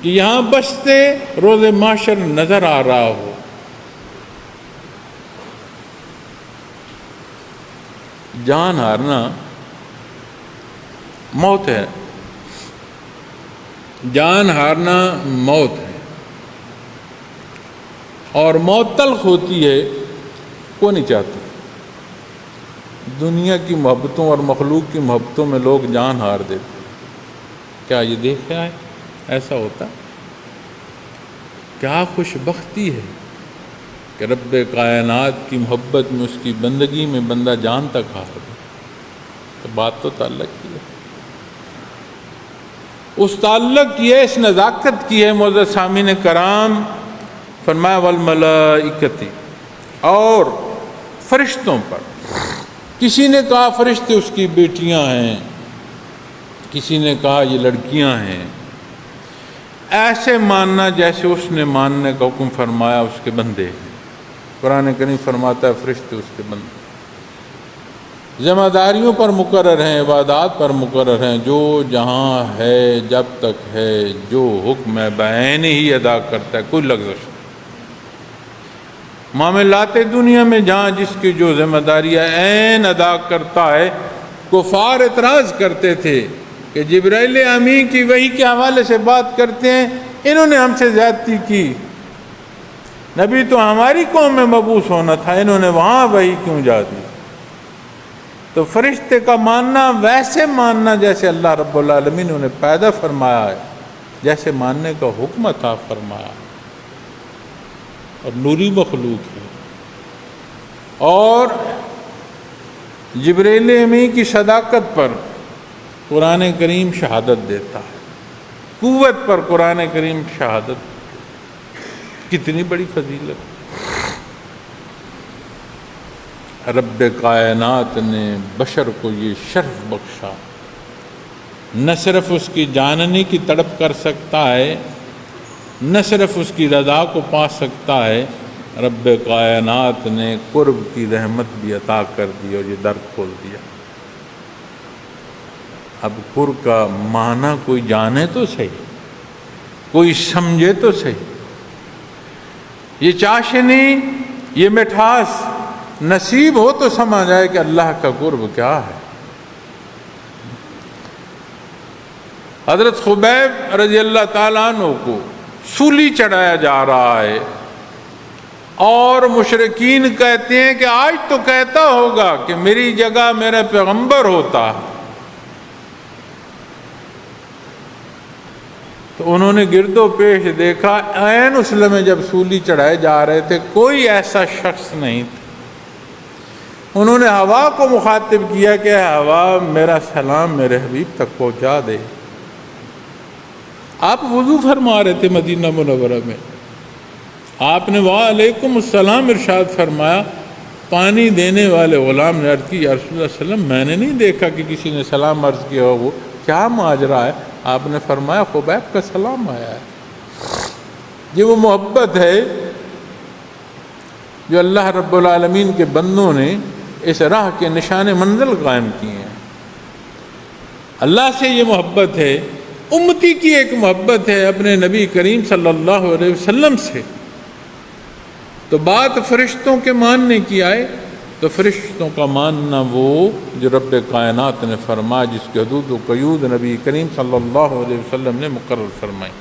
کہ یہاں بستے روز محشر نظر آ رہا ہو۔ جان ہارنا موت ہے، جان ہارنا موت ہے، اور موت تلخ ہوتی ہے، کوئی نہیں چاہتا۔ دنیا کی محبتوں اور مخلوق کی محبتوں میں لوگ جان ہار دیتے۔ کیا یہ دیکھا ہے ایسا ہوتا؟ کیا خوش بختی ہے کہ رب کائنات کی محبت میں، اس کی بندگی میں بندہ جان تک ہار دے۔ تو بات تو تعلق کی ہے، اس تعلق کی ہے، اس نزاکت کی ہے۔ معزز سامعین کرام، فرمایا والملائکۃ، اور فرشتوں پر۔ کسی نے کہا فرشتے اس کی بیٹیاں ہیں، کسی نے کہا یہ لڑکیاں ہیں۔ ایسے ماننا جیسے اس نے ماننے کا حکم فرمایا اس کے بندے ہیں۔ قرآن کریم فرماتا ہے فرشتے اس کے بندے، ذمہ داریوں پر مقرر ہیں، عبادات پر مقرر ہیں، جو جہاں ہے جب تک ہے، جو حکم ہے بعین ہی ادا کرتا ہے، کوئی لغزش نہیں۔ معاملات دنیا میں جہاں جس کی جو ذمہ داریاں عین ادا کرتا ہے۔ کفار اعتراض کرتے تھے کہ جبرائیل امین کی وحی کے حوالے سے بات کرتے ہیں، انہوں نے ہم سے زیادتی کی، نبی تو ہماری قوم میں مبعوث ہونا تھا، انہوں نے وہاں وحی کیوں جا دی؟ تو فرشتے کا ماننا ویسے ماننا جیسے اللہ رب العالمین نے انہیں پیدا فرمایا ہے، جیسے ماننے کا حکم عطا فرمایا، اور نوری مخلوق ہے۔ اور جبرائیل امین کی صداقت پر قرآن کریم شہادت دیتا ہے، قوت پر قرآن کریم شہادت، کتنی بڑی فضیلت۔ رب کائنات نے بشر کو یہ شرف بخشا، نہ صرف اس کی جاننے کی تڑپ کر سکتا ہے، نہ صرف اس کی رضا کو پا سکتا ہے، رب کائنات نے قرب کی رحمت بھی عطا کر دی اور یہ در کھول دیا۔ اب قرب کا معنی کوئی جانے تو صحیح، کوئی سمجھے تو صحیح۔ یہ چاشنی، یہ مٹھاس نصیب ہو تو سمجھ آئے کہ اللہ کا قرب کیا ہے۔ حضرت خبیب رضی اللہ تعالیٰ عنہ کو سولی چڑھایا جا رہا ہے، اور مشرکین کہتے ہیں کہ آج تو کہتا ہوگا کہ میری جگہ میرا پیغمبر ہوتا۔ تو انہوں نے گرد و پیش دیکھا، عین اس لمحے جب سولی چڑھائے جا رہے تھے کوئی ایسا شخص نہیں تھا۔ انہوں نے ہوا کو مخاطب کیا کہ ہوا میرا سلام میرے حبیب تک پہنچا دے۔ آپ وضو فرما رہے تھے مدینہ منورہ میں، آپ نے وعلیکم السلام ارشاد فرمایا۔ پانی دینے والے غلام نے عرض کی یا رسول اللہ صلی اللہ علیہ وسلم میں نے نہیں دیکھا کہ کسی نے سلام عرض کیا ہو، وہ کیا ماجرا ہے؟ آپ نے فرمایا خبیب کا سلام آیا ہے۔ یہ وہ محبت ہے جو اللہ رب العالمین کے بندوں نے اس راہ کے نشان منزل قائم کیے ہیں۔ اللہ سے یہ محبت ہے، امتی کی ایک محبت ہے اپنے نبی کریم صلی اللہ علیہ وسلم سے تو بات فرشتوں کے ماننے کی آئے تو فرشتوں کا ماننا وہ جو رب کائنات نے فرمایا، جس کے حدود و قیود نبی کریم صلی اللہ علیہ وسلم نے مقرر فرمائی۔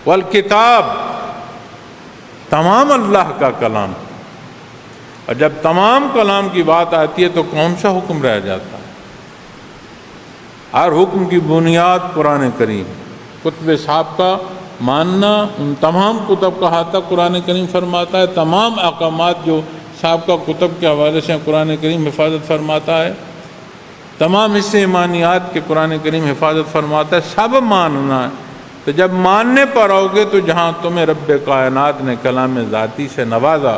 والکتاب، تمام اللہ کا کلام، اور جب تمام کلام کی بات آتی ہے تو کون سا حکم رہ جاتا ہے؟ ہر حکم کی بنیاد قرآن کریم، کتب صاحب کا ماننا، ان تمام کتب کا احاطہ قرآن کریم فرماتا ہے، تمام احکامات جو صاحب کا کتب کے حوالے سے قرآن کریم حفاظت فرماتا ہے، تمام حصے ایمانیات کے قرآن کریم حفاظت فرماتا ہے، سب ماننا ہے۔ تو جب ماننے پر آؤ گے تو جہاں تمہیں رب کائنات نے کلام ذاتی سے نوازا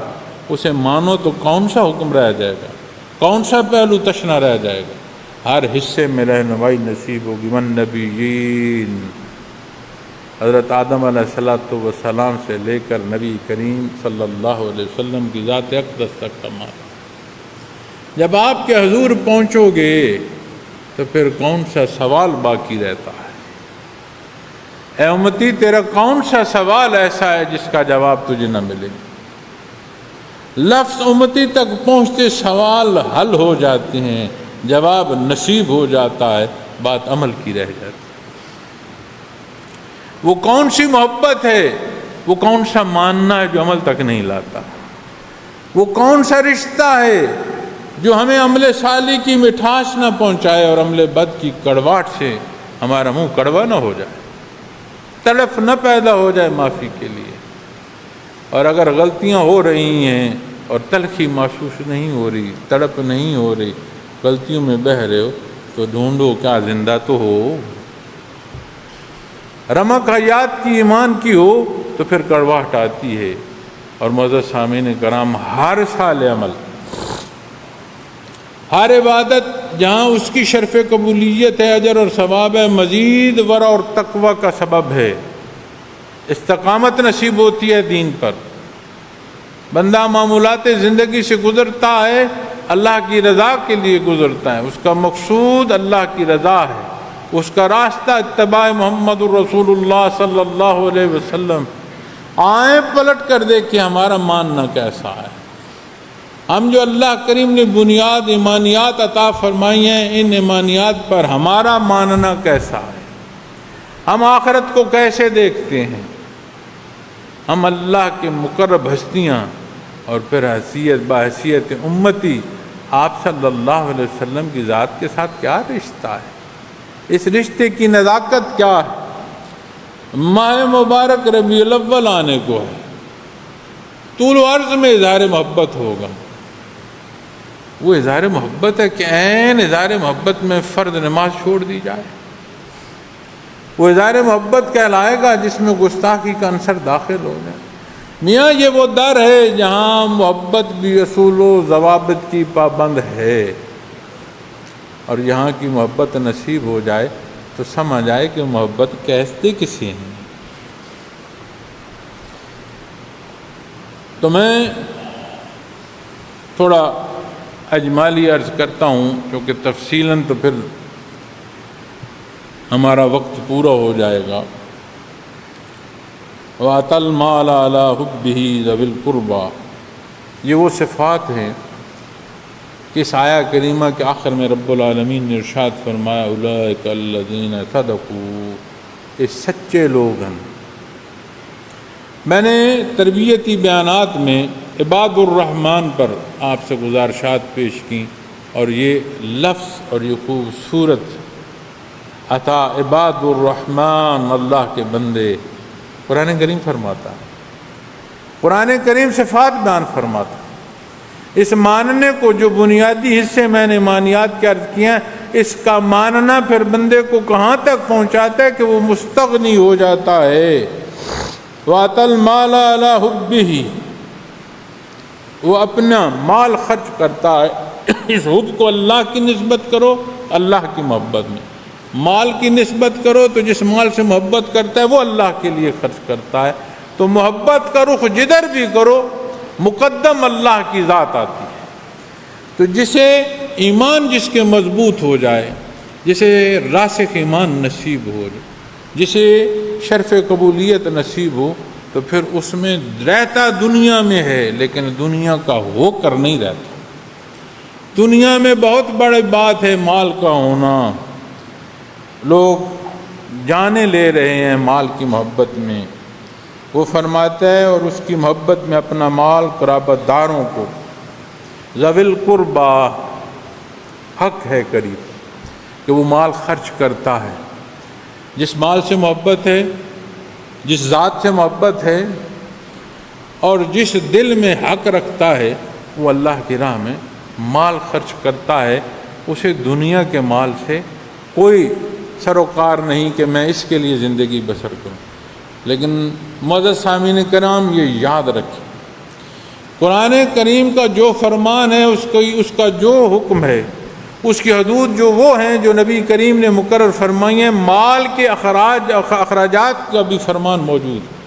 اسے مانو، تو کون سا حکم رہ جائے گا؟ کون سا پہلو تشنا رہ جائے گا؟ ہر حصے میں رہنمائی نصیب ہوگی۔ والنبیین، حضرت آدم علیہ السلام سے لے کر نبی کریم صلی اللہ علیہ وسلم کی ذات اقدس تک کا مان۔ جب آپ کے حضور پہنچو گے تو پھر کون سا سوال باقی رہتا ہے؟ اے امتی، تیرا کون سا سوال ایسا ہے جس کا جواب تجھے نہ ملے؟ لفظ امتی تک پہنچتے سوال حل ہو جاتے ہیں، جواب نصیب ہو جاتا ہے، بات عمل کی رہ جاتی ہے۔ وہ کون سی محبت ہے، وہ کون سا ماننا ہے جو عمل تک نہیں لاتا؟ وہ کون سا رشتہ ہے جو ہمیں عمل صالح کی مٹھاس نہ پہنچائے اور عمل بد کی کڑواہٹ سے ہمارا منہ کڑوا نہ ہو جائے، تڑپ نہ پیدا ہو جائے معافی کے لیے؟ اور اگر غلطیاں ہو رہی ہیں اور تلخی محسوس نہیں ہو رہی، تڑپ نہیں ہو رہی، غلطیوں میں بہہ رہے ہو، تو ڈھونڈو کیا زندہ تو ہو؟ رمق حیات کی ایمان کی ہو تو پھر کڑواہٹ آتی ہے۔ اور معزز سامعین کرام، ہر سال عمل، ہر عبادت جہاں اس کی شرف قبولیت ہے، اجر اور ثواب ہے، مزید ورع اور تقوی کا سبب ہے، استقامت نصیب ہوتی ہے دین پر۔ بندہ معمولات زندگی سے گزرتا ہے، اللہ کی رضا کے لیے گزرتا ہے، اس کا مقصود اللہ کی رضا ہے، اس کا راستہ اتباع محمد الرسول اللہ صلی اللہ علیہ وسلم۔ آئیں پلٹ کر دیکھیں ہمارا ماننا کیسا ہے۔ ہم جو اللہ کریم نے بنیاد ایمانیات عطا فرمائی ہیں، ان ایمانیات پر ہمارا ماننا کیسا ہے؟ ہم آخرت کو کیسے دیکھتے ہیں؟ ہم اللہ کے مقرب ہستیاں اور پھر بحیثیت امتی آپ صلی اللہ علیہ وسلم کی ذات کے ساتھ کیا رشتہ ہے؟ اس رشتے کی نزاکت کیا ہے؟ ماہ مبارک ربیع الاول آنے کو ہے، طول و عرض میں اظہار محبت ہوگا۔ وہ اظہار محبت ہے کہ عین اظہار محبت میں فرض نماز چھوڑ دی جائے؟ وہ اظہار محبت کہلائے گا جس میں گستاخی کا عنصر داخل ہو جائے؟ میاں یہ وہ در ہے جہاں محبت بھی اصول و ضوابط کی پابند ہے، اور یہاں کی محبت نصیب ہو جائے تو سمجھ آئے کہ محبت کیسے کسی ہیں۔ تو میں تھوڑا اجمالی عرض کرتا ہوں، کیونکہ تفصیلاً تو پھر ہمارا وقت پورا ہو جائے گا۔ وَآتَى الْمَالَ عَلَىٰ حُبِّهِ ذَوِي الْقُرْبَىٰ، یہ وہ صفات ہیں کہ اس آیہ کریمہ کے آخر میں رب العالمین نے ارشاد فرمایا اولئک الذین صدقوا، یہ سچے لوگ ہیں۔ میں نے تربیتی بیانات میں عباد الرحمن پر آپ سے گزارشات پیش کی، اور یہ لفظ اور یہ خوبصورت عطا عباد الرحمن، اللہ کے بندے، قرآن کریم فرماتا ہے، قرآن کریم صفات بیان فرماتا ہے۔ اس ماننے کو جو بنیادی حصے میں نے ایمانیات کے عرض کیا، اس کا ماننا پھر بندے کو کہاں تک پہنچاتا ہے کہ وہ مستغنی ہو جاتا ہے۔ وَآتَى الْمَالَ عَلَىٰ حُبِّهِ، وہ اپنا مال خرچ کرتا ہے، اس حب کو اللہ کی نسبت کرو، اللہ کی محبت میں، مال کی نسبت کرو تو جس مال سے محبت کرتا ہے وہ اللہ کے لیے خرچ کرتا ہے۔ تو محبت کا رخ جدھر بھی کرو مقدم اللہ کی ذات آتی ہے۔ تو جسے ایمان جس کے مضبوط ہو جائے، جسے راسخ ایمان نصیب ہو جائے، جسے شرف قبولیت نصیب ہو، تو پھر اس میں رہتا دنیا میں ہے لیکن دنیا کا ہو کر نہیں رہتا۔ دنیا میں بہت بڑی بات ہے مال کا ہونا، لوگ جانیں لے رہے ہیں مال کی محبت میں۔ وہ فرماتا ہے اور اس کی محبت میں اپنا مال قرابت داروں کو، ذوی القربا، حق ہے قریب کہ وہ مال خرچ کرتا ہے۔ جس مال سے محبت ہے، جس ذات سے محبت ہے اور جس دل میں حق رکھتا ہے، وہ اللہ کی راہ میں مال خرچ کرتا ہے۔ اسے دنیا کے مال سے کوئی سروکار نہیں کہ میں اس کے لیے زندگی بسر کروں۔ لیکن معزز سامعین کرام، یہ یاد رکھیں، قرآن کریم کا جو فرمان ہے، اس کا جو حکم ہے، اس کی حدود جو وہ ہیں جو نبی کریم نے مقرر فرمائی ہیں، مال کے اخراجات کا بھی فرمان موجود ہے،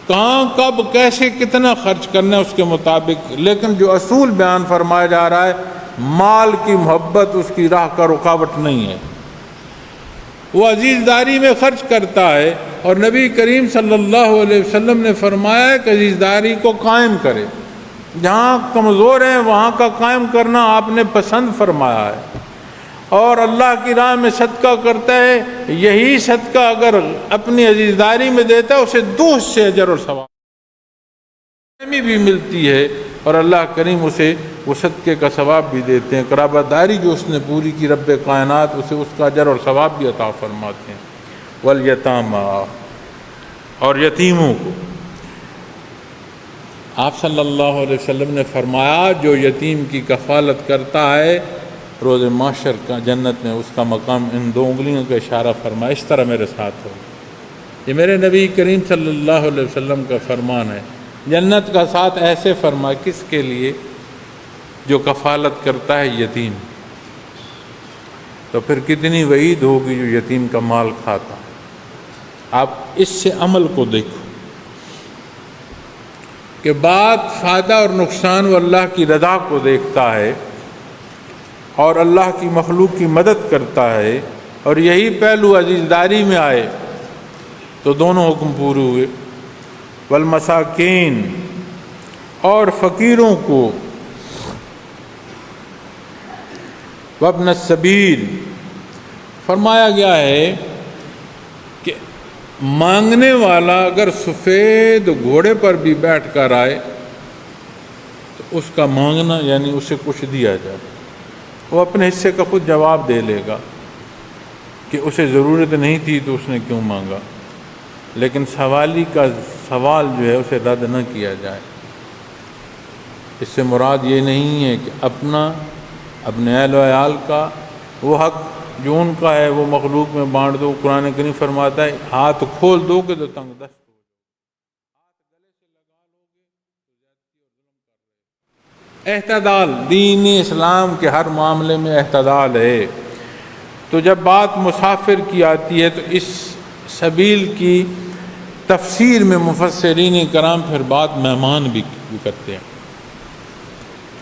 کہاں کب کیسے کتنا خرچ کرنا ہے اس کے مطابق۔ لیکن جو اصول بیان فرمایا جا رہا ہے، مال کی محبت اس کی راہ کا رکاوٹ نہیں ہے، وہ عزیزداری میں خرچ کرتا ہے۔ اور نبی کریم صلی اللہ علیہ وسلم نے فرمایا ہے کہ عزیزداری کو قائم کرے، جہاں کمزور ہیں وہاں کا قائم کرنا آپ نے پسند فرمایا ہے۔ اور اللہ کی راہ میں صدقہ کرتا ہے، یہی صدقہ اگر اپنی عزیزداری میں دیتا ہے اسے 2 سے اجر اور ثواب بھی ملتی ہے، اور اللہ کریم اسے وہ صدقے کا ثواب بھی دیتے ہیں۔ قرابت داری جو اس نے پوری کی، رب کائنات اسے اس کا اجر اور ثواب بھی عطا فرماتے ہیں۔ والیتامی، اور یتیموں کو آپ صلی اللہ علیہ وسلم نے فرمایا جو یتیم کی کفالت کرتا ہے روز محشر کا جنت میں اس کا مقام ان 2 انگلیوں کا اشارہ فرمایا، اس طرح میرے ساتھ ہو۔ یہ میرے نبی کریم صلی اللہ علیہ وسلم کا فرمان ہے۔ جنت کا ساتھ ایسے فرمایا کس کے لیے؟ جو کفالت کرتا ہے یتیم۔ تو پھر کتنی وعید ہوگی جو یتیم کا مال کھاتا۔ آپ اس سے عمل کو دیکھو کہ بات فائدہ اور نقصان وہ اللہ کی رضا کو دیکھتا ہے اور اللہ کی مخلوق کی مدد کرتا ہے، اور یہی پہلو عزیزداری میں آئے تو دونوں حکم پورے ہوئے۔ والمساکین، اور فقیروں کو، وابن السبیل، فرمایا گیا ہے کہ مانگنے والا اگر سفید گھوڑے پر بھی بیٹھ کر آئے تو اس کا مانگنا یعنی اسے کچھ دیا جائے، وہ اپنے حصے کا خود جواب دے لے گا کہ اسے ضرورت نہیں تھی تو اس نے کیوں مانگا۔ لیکن سوالی کا سوال جو ہے اسے رد نہ کیا جائے۔ اس سے مراد یہ نہیں ہے کہ اپنے اہل و عیال کا وہ حق جو ان کا ہے وہ مخلوق میں بانٹ دو۔ قرآن کریم فرماتا ہے ہاتھ کھول دو گے تو تنگ دست ہو جائے۔ اعتدال، دین اسلام کے ہر معاملے میں اعتدال ہے۔ تو جب بات مسافر کی آتی ہے تو اس سبیل کی تفسیر میں مفسرین کرام پھر بات مہمان بھی کرتے ہیں۔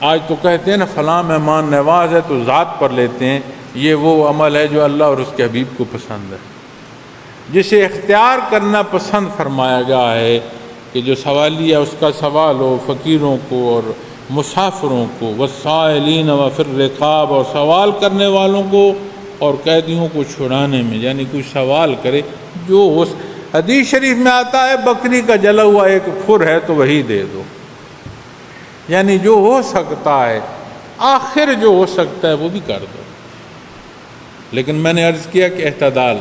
آج تو کہتے ہیں نا فلاں مہمان نواز ہے تو ذات پر لیتے ہیں، یہ وہ عمل ہے جو اللہ اور اس کے حبیب کو پسند ہے، جسے اختیار کرنا پسند فرمایا گیا ہے کہ جو سوالی ہے اس کا سوال ہو، فقیروں کو اور مسافروں کو، والسائلین وفی الرقاب، اور سوال کرنے والوں کو اور قیدیوں کو چھڑانے میں، یعنی کوئی سوال کرے جو حدیث شریف میں آتا ہے بکری کا جلا ہوا ایک پھر ہے تو وہی دے دو، یعنی جو ہو سکتا ہے، آخر جو ہو سکتا ہے وہ بھی کر دو۔ لیکن میں نے عرض کیا کہ اعتدال،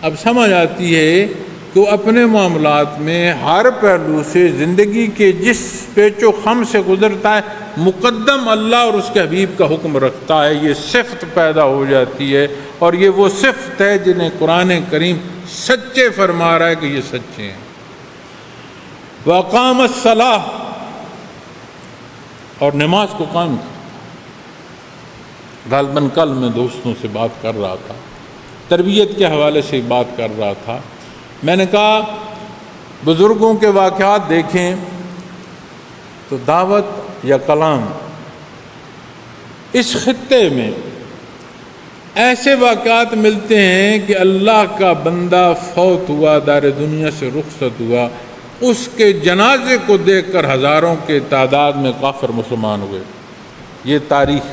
اب سمجھ آتی ہے کہ وہ اپنے معاملات میں ہر پہلو سے زندگی کے جس پیچ و خم سے گزرتا ہے مقدم اللہ اور اس کے حبیب کا حکم رکھتا ہے، یہ صفت پیدا ہو جاتی ہے، اور یہ وہ صفت ہے جنہیں قرآن کریم سچے فرما رہا ہے کہ یہ سچے ہیں۔ وَأَقَامَ الصَّلَاةَ، اور نماز کو قائم کیا۔ غالباً کل میں دوستوں سے بات کر رہا تھا، تربیت کے حوالے سے بات کر رہا تھا، میں نے کہا بزرگوں کے واقعات دیکھیں تو دعوت یا کلام اس خطے میں ایسے واقعات ملتے ہیں کہ اللہ کا بندہ فوت ہوا، دار دنیا سے رخصت ہوا، اس کے جنازے کو دیکھ کر ہزاروں کے تعداد میں کافر مسلمان ہوئے۔ یہ تاریخ،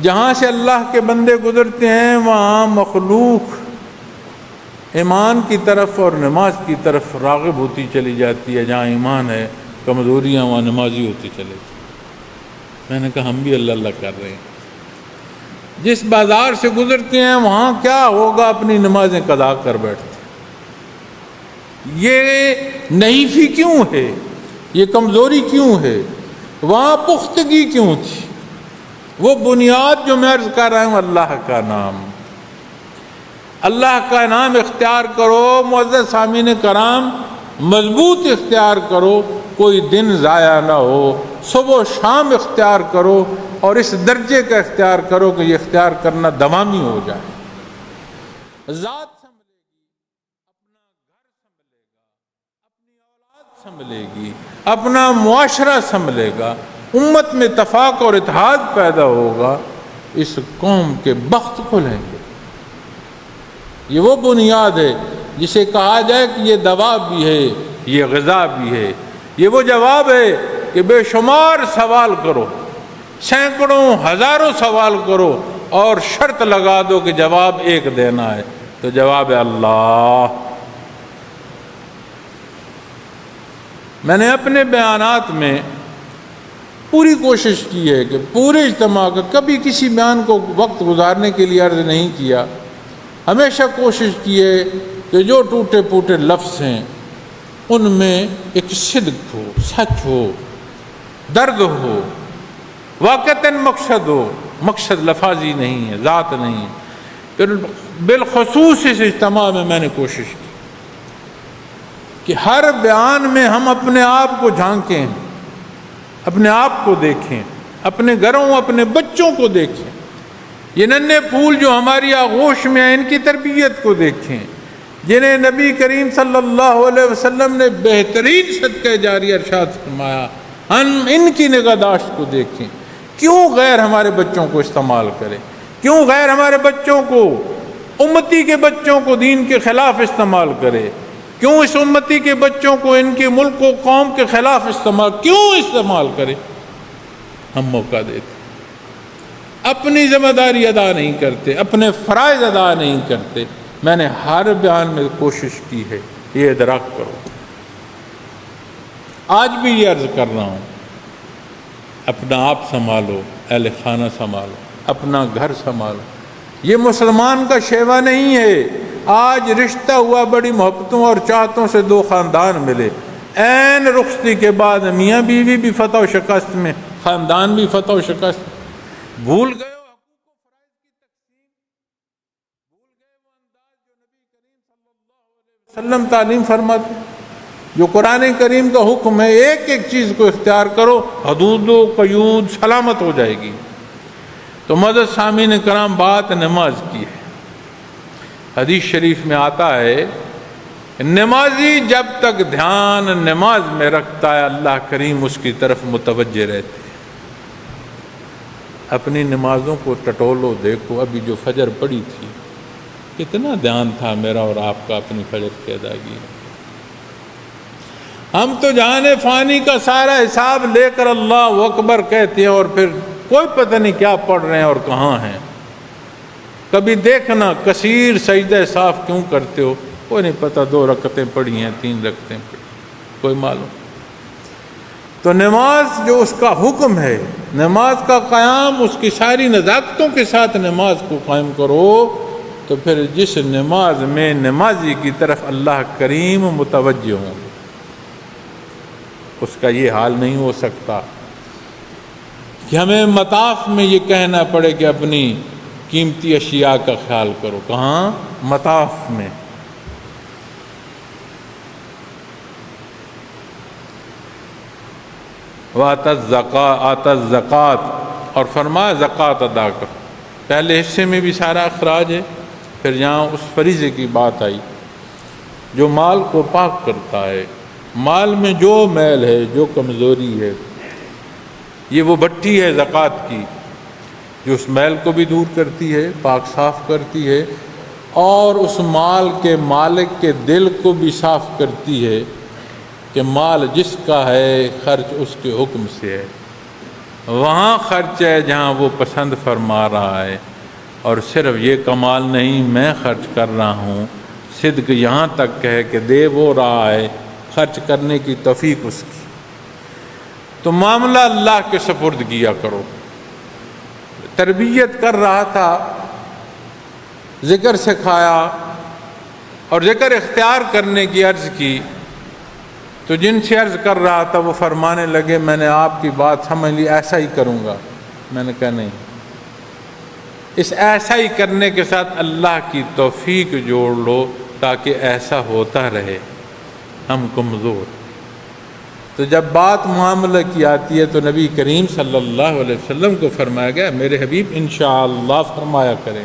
جہاں سے اللہ کے بندے گزرتے ہیں وہاں مخلوق ایمان کی طرف اور نماز کی طرف راغب ہوتی چلی جاتی ہے۔ جہاں ایمان ہے کمزوریاں وہاں نمازی ہوتی چلے جاتی۔ میں نے کہا ہم بھی اللہ اللہ کر رہے ہیں، جس بازار سے گزرتے ہیں وہاں کیا ہوگا، اپنی نمازیں قضا کر بیٹھتے ہیں۔ یہ نحیفی کیوں ہے، یہ کمزوری کیوں ہے، وہاں پختگی کیوں تھی؟ وہ بنیاد جو میں عرض کر رہا ہوں، اللہ کا نام، اللہ کا نام اختیار کرو معزز سامعین کرام، مضبوط اختیار کرو، کوئی دن ضائع نہ ہو، صبح و شام اختیار کرو، اور اس درجے کا اختیار کرو کہ یہ اختیار کرنا دوامی ہو جائے۔ ذات سنبھلے گی، اپنا گھر سنبھلے گا، اپنی اولاد سنبھلے گی، اپنا معاشرہ سنبھلے گا، امت میں اتفاق اور اتحاد پیدا ہوگا، اس قوم کے بخت کھلیں گے۔ یہ وہ بنیاد ہے جسے کہا جائے کہ یہ دوا بھی ہے، یہ غذا بھی ہے۔ یہ وہ جواب ہے کہ بے شمار سوال کرو، سینکڑوں ہزاروں سوال کرو، اور شرط لگا دو کہ جواب ایک دینا ہے، تو جواب ہے اللہ۔ میں نے اپنے بیانات میں پوری کوشش کی ہے کہ پورے اجتماع کا کبھی کسی بیان کو وقت گزارنے کے لیے عرض نہیں کیا، ہمیشہ کوشش کی ہے کہ جو ٹوٹے پھوٹے لفظ ہیں ان میں ایک صدق ہو، سچ ہو، درد ہو، واقعتاً مقصد ہو، مقصد لفاظی نہیں ہے، ذات نہیں ہے۔ پھر بالخصوص اس اجتماع میں میں نے کوشش کی کہ ہر بیان میں ہم اپنے آپ کو جھانکیں، اپنے آپ کو دیکھیں، اپنے گھروں، اپنے بچوں کو دیکھیں، یہ ننھے پھول جو ہماری آغوش میں ہیں ان کی تربیت کو دیکھیں، جنہیں نبی کریم صلی اللہ علیہ وسلم نے بہترین صدقہ جاریہ ارشاد فرمایا، ہم ان کی نگہداشت کو دیکھیں۔ کیوں غیر ہمارے بچوں کو استعمال کرے؟ کیوں غیر ہمارے بچوں کو، امتی کے بچوں کو دین کے خلاف استعمال کرے؟ کیوں اس امتی کے بچوں کو ان کے ملک و قوم کے خلاف استعمال کرے؟ ہم موقع دیتے، اپنی ذمہ داری ادا نہیں کرتے، اپنے فرائض ادا نہیں کرتے۔ میں نے ہر بیان میں کوشش کی ہے، یہ ادراک کرو۔ آج بھی یہ عرض کر رہا ہوں، اپنا آپ سنبھالو، اہل خانہ سنبھالو، اپنا گھر سنبھالو۔ یہ مسلمان کا شیوا نہیں ہے۔ آج رشتہ ہوا بڑی محبتوں اور چاہتوں سے دو خاندان ملے، عین رخصتی کے بعد میاں بیوی بھی فتح و شکست میں، خاندان بھی فتح و شکست۔ بھول گئے ہو حقوق و فرائض کی تقسیم، بھول گئے وہ انداز جو نبی کریم صلی اللہ علیہ وسلم تعلیم فرماتے، جو قرآن کریم کا حکم ہے، ایک ایک چیز کو اختیار کرو، حدود و قیود سلامت ہو جائے گی۔ تو معزز سامعین کرام، بات نماز کی ہے۔ حدیث شریف میں آتا ہے، نمازی جب تک دھیان نماز میں رکھتا ہے اللہ کریم اس کی طرف متوجہ رہتے ہیں۔ اپنی نمازوں کو ٹٹولو، دیکھو ابھی جو فجر پڑی تھی کتنا دھیان تھا میرا اور آپ کا اپنی فجر کی ادائیگی۔ ہم تو جہان فانی کا سارا حساب لے کر اللہ اکبر کہتے ہیں، اور پھر کوئی پتہ نہیں کیا پڑھ رہے ہیں اور کہاں ہیں۔ کبھی دیکھنا کثیر سجدہ صاف کیوں کرتے ہو، کوئی نہیں پتہ، 2 رکعتیں پڑھی ہیں، 3 رکعتیں پڑھی، کوئی معلوم۔ تو نماز جو اس کا حکم ہے، نماز کا قیام، اس کی ساری نزاکتوں کے ساتھ نماز کو قائم کرو، تو پھر جس نماز میں نمازی کی طرف اللہ کریم متوجہ ہوں، اس کا یہ حال نہیں ہو سکتا کہ ہمیں مطاف میں یہ کہنا پڑے کہ اپنی قیمتی اشیاء کا خیال کرو۔ کہاں؟ مطاف میں۔ آتا الزکوٰۃ، اور فرمایا زکوٰۃ ادا کرو۔ پہلے حصے میں بھی سارا اخراج ہے، پھر یہاں اس فریضے کی بات آئی جو مال کو پاک کرتا ہے۔ مال میں جو میل ہے، جو کمزوری ہے، یہ وہ بھٹی ہے زکوٰۃ کی جو اس میل کو بھی دور کرتی ہے، پاک صاف کرتی ہے، اور اس مال کے مالک کے دل کو بھی صاف کرتی ہے کہ مال جس کا ہے خرچ اس کے حکم سے ہے، وہاں خرچ ہے جہاں وہ پسند فرما رہا ہے، اور صرف یہ کمال نہیں میں خرچ کر رہا ہوں، صدق یہاں تک ہے کہ دے وہ رہا ہے، خرچ کرنے کی توفیق اس کی۔ تو معاملہ اللہ کے سپرد کیا کرو۔ تربیت کر رہا تھا، ذکر سکھایا اور ذکر اختیار کرنے کی عرض کی، تو جن سے عرض کر رہا تھا وہ فرمانے لگے میں نے آپ کی بات سمجھ لی، ایسا ہی کروں گا۔ میں نے کہا نہیں، اس ایسا ہی کرنے کے ساتھ اللہ کی توفیق جوڑ لو تاکہ ایسا ہوتا رہے، ہم کمزور۔ تو جب بات معاملہ کی آتی ہے تو نبی کریم صلی اللہ علیہ وسلم کو فرمایا گیا میرے حبیب انشاءاللہ فرمایا کریں۔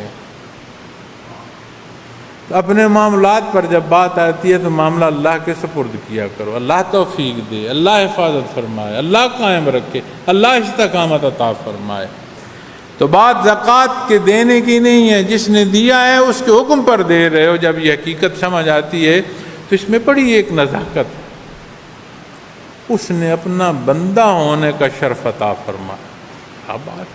تو اپنے معاملات پر جب بات آتی ہے تو معاملہ اللہ کے سپرد کیا کرو، اللہ توفیق دے، اللہ حفاظت فرمائے، اللہ قائم رکھے، اللہ استقامت عطا فرمائے۔ تو بات زکوٰۃ کے دینے کی نہیں ہے، جس نے دیا ہے اس کے حکم پر دے رہے ہو۔ جب یہ حقیقت سمجھ آتی ہے تو اس میں بڑی ایک نزاکت ہے، اس نے اپنا بندہ ہونے کا شرف عطا فرمایا۔ اب بات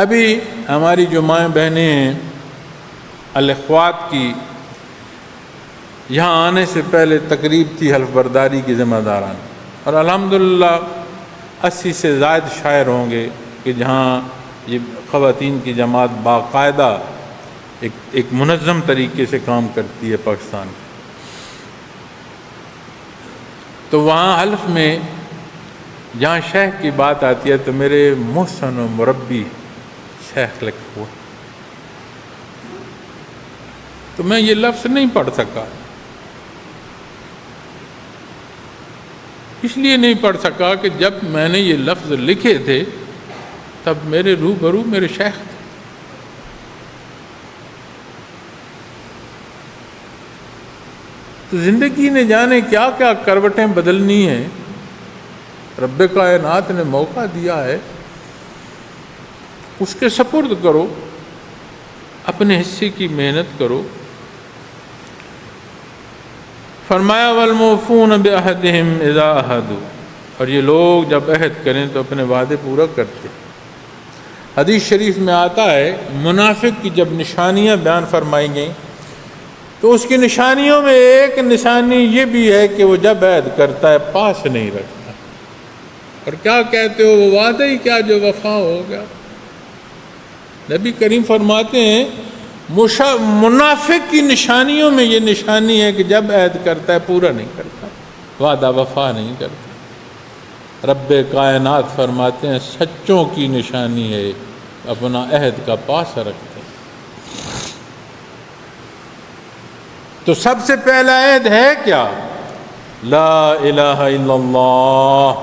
ابھی ہماری جو مائیں بہنیں ہیں الاخوات کی، یہاں آنے سے پہلے تقریب تھی حلف برداری کی ذمہ داران، اور الحمدللہ 80 سے زائد شاعر ہوں گے کہ جہاں یہ خواتین کی جماعت باقاعدہ ایک منظم طریقے سے کام کرتی ہے پاکستان کی۔ تو وہاں حلف میں جہاں شیخ کی بات آتی ہے تو میرے محسن و مربی شیخ لکھا ہوا، تو میں یہ لفظ نہیں پڑھ سکا۔ اس لیے نہیں پڑھ سکا کہ جب میں نے یہ لفظ لکھے تھے تب میرے روبرو میرے شیخ تھے۔ تو زندگی نے جانے کیا کیا کروٹیں بدلنی ہیں، رب کائنات نے موقع دیا ہے، اس کے سپرد کرو، اپنے حصے کی محنت کرو۔ فرمایا والموفون بعہدہم اذا عہدوا، اور یہ لوگ جب عہد کریں تو اپنے وعدے پورا کرتے۔ حدیث شریف میں آتا ہے منافق کی جب نشانیاں بیان فرمائی گئیں تو اس کی نشانیوں میں ایک نشانی یہ بھی ہے کہ وہ جب عہد کرتا ہے پاس نہیں رکھتا۔ اور کیا کہتے ہو، وہ وعدہ ہی کیا جو وفا ہو گیا۔ نبی کریم فرماتے ہیں منافق کی نشانیوں میں یہ نشانی ہے کہ جب عہد کرتا ہے پورا نہیں کرتا، وعدہ وفا نہیں کرتا۔ رب کائنات فرماتے ہیں سچوں کی نشانی ہے اپنا عہد کا پاس رکھتے ہیں۔ تو سب سے پہلا عہد ہے کیا؟ لا الہ الا اللہ۔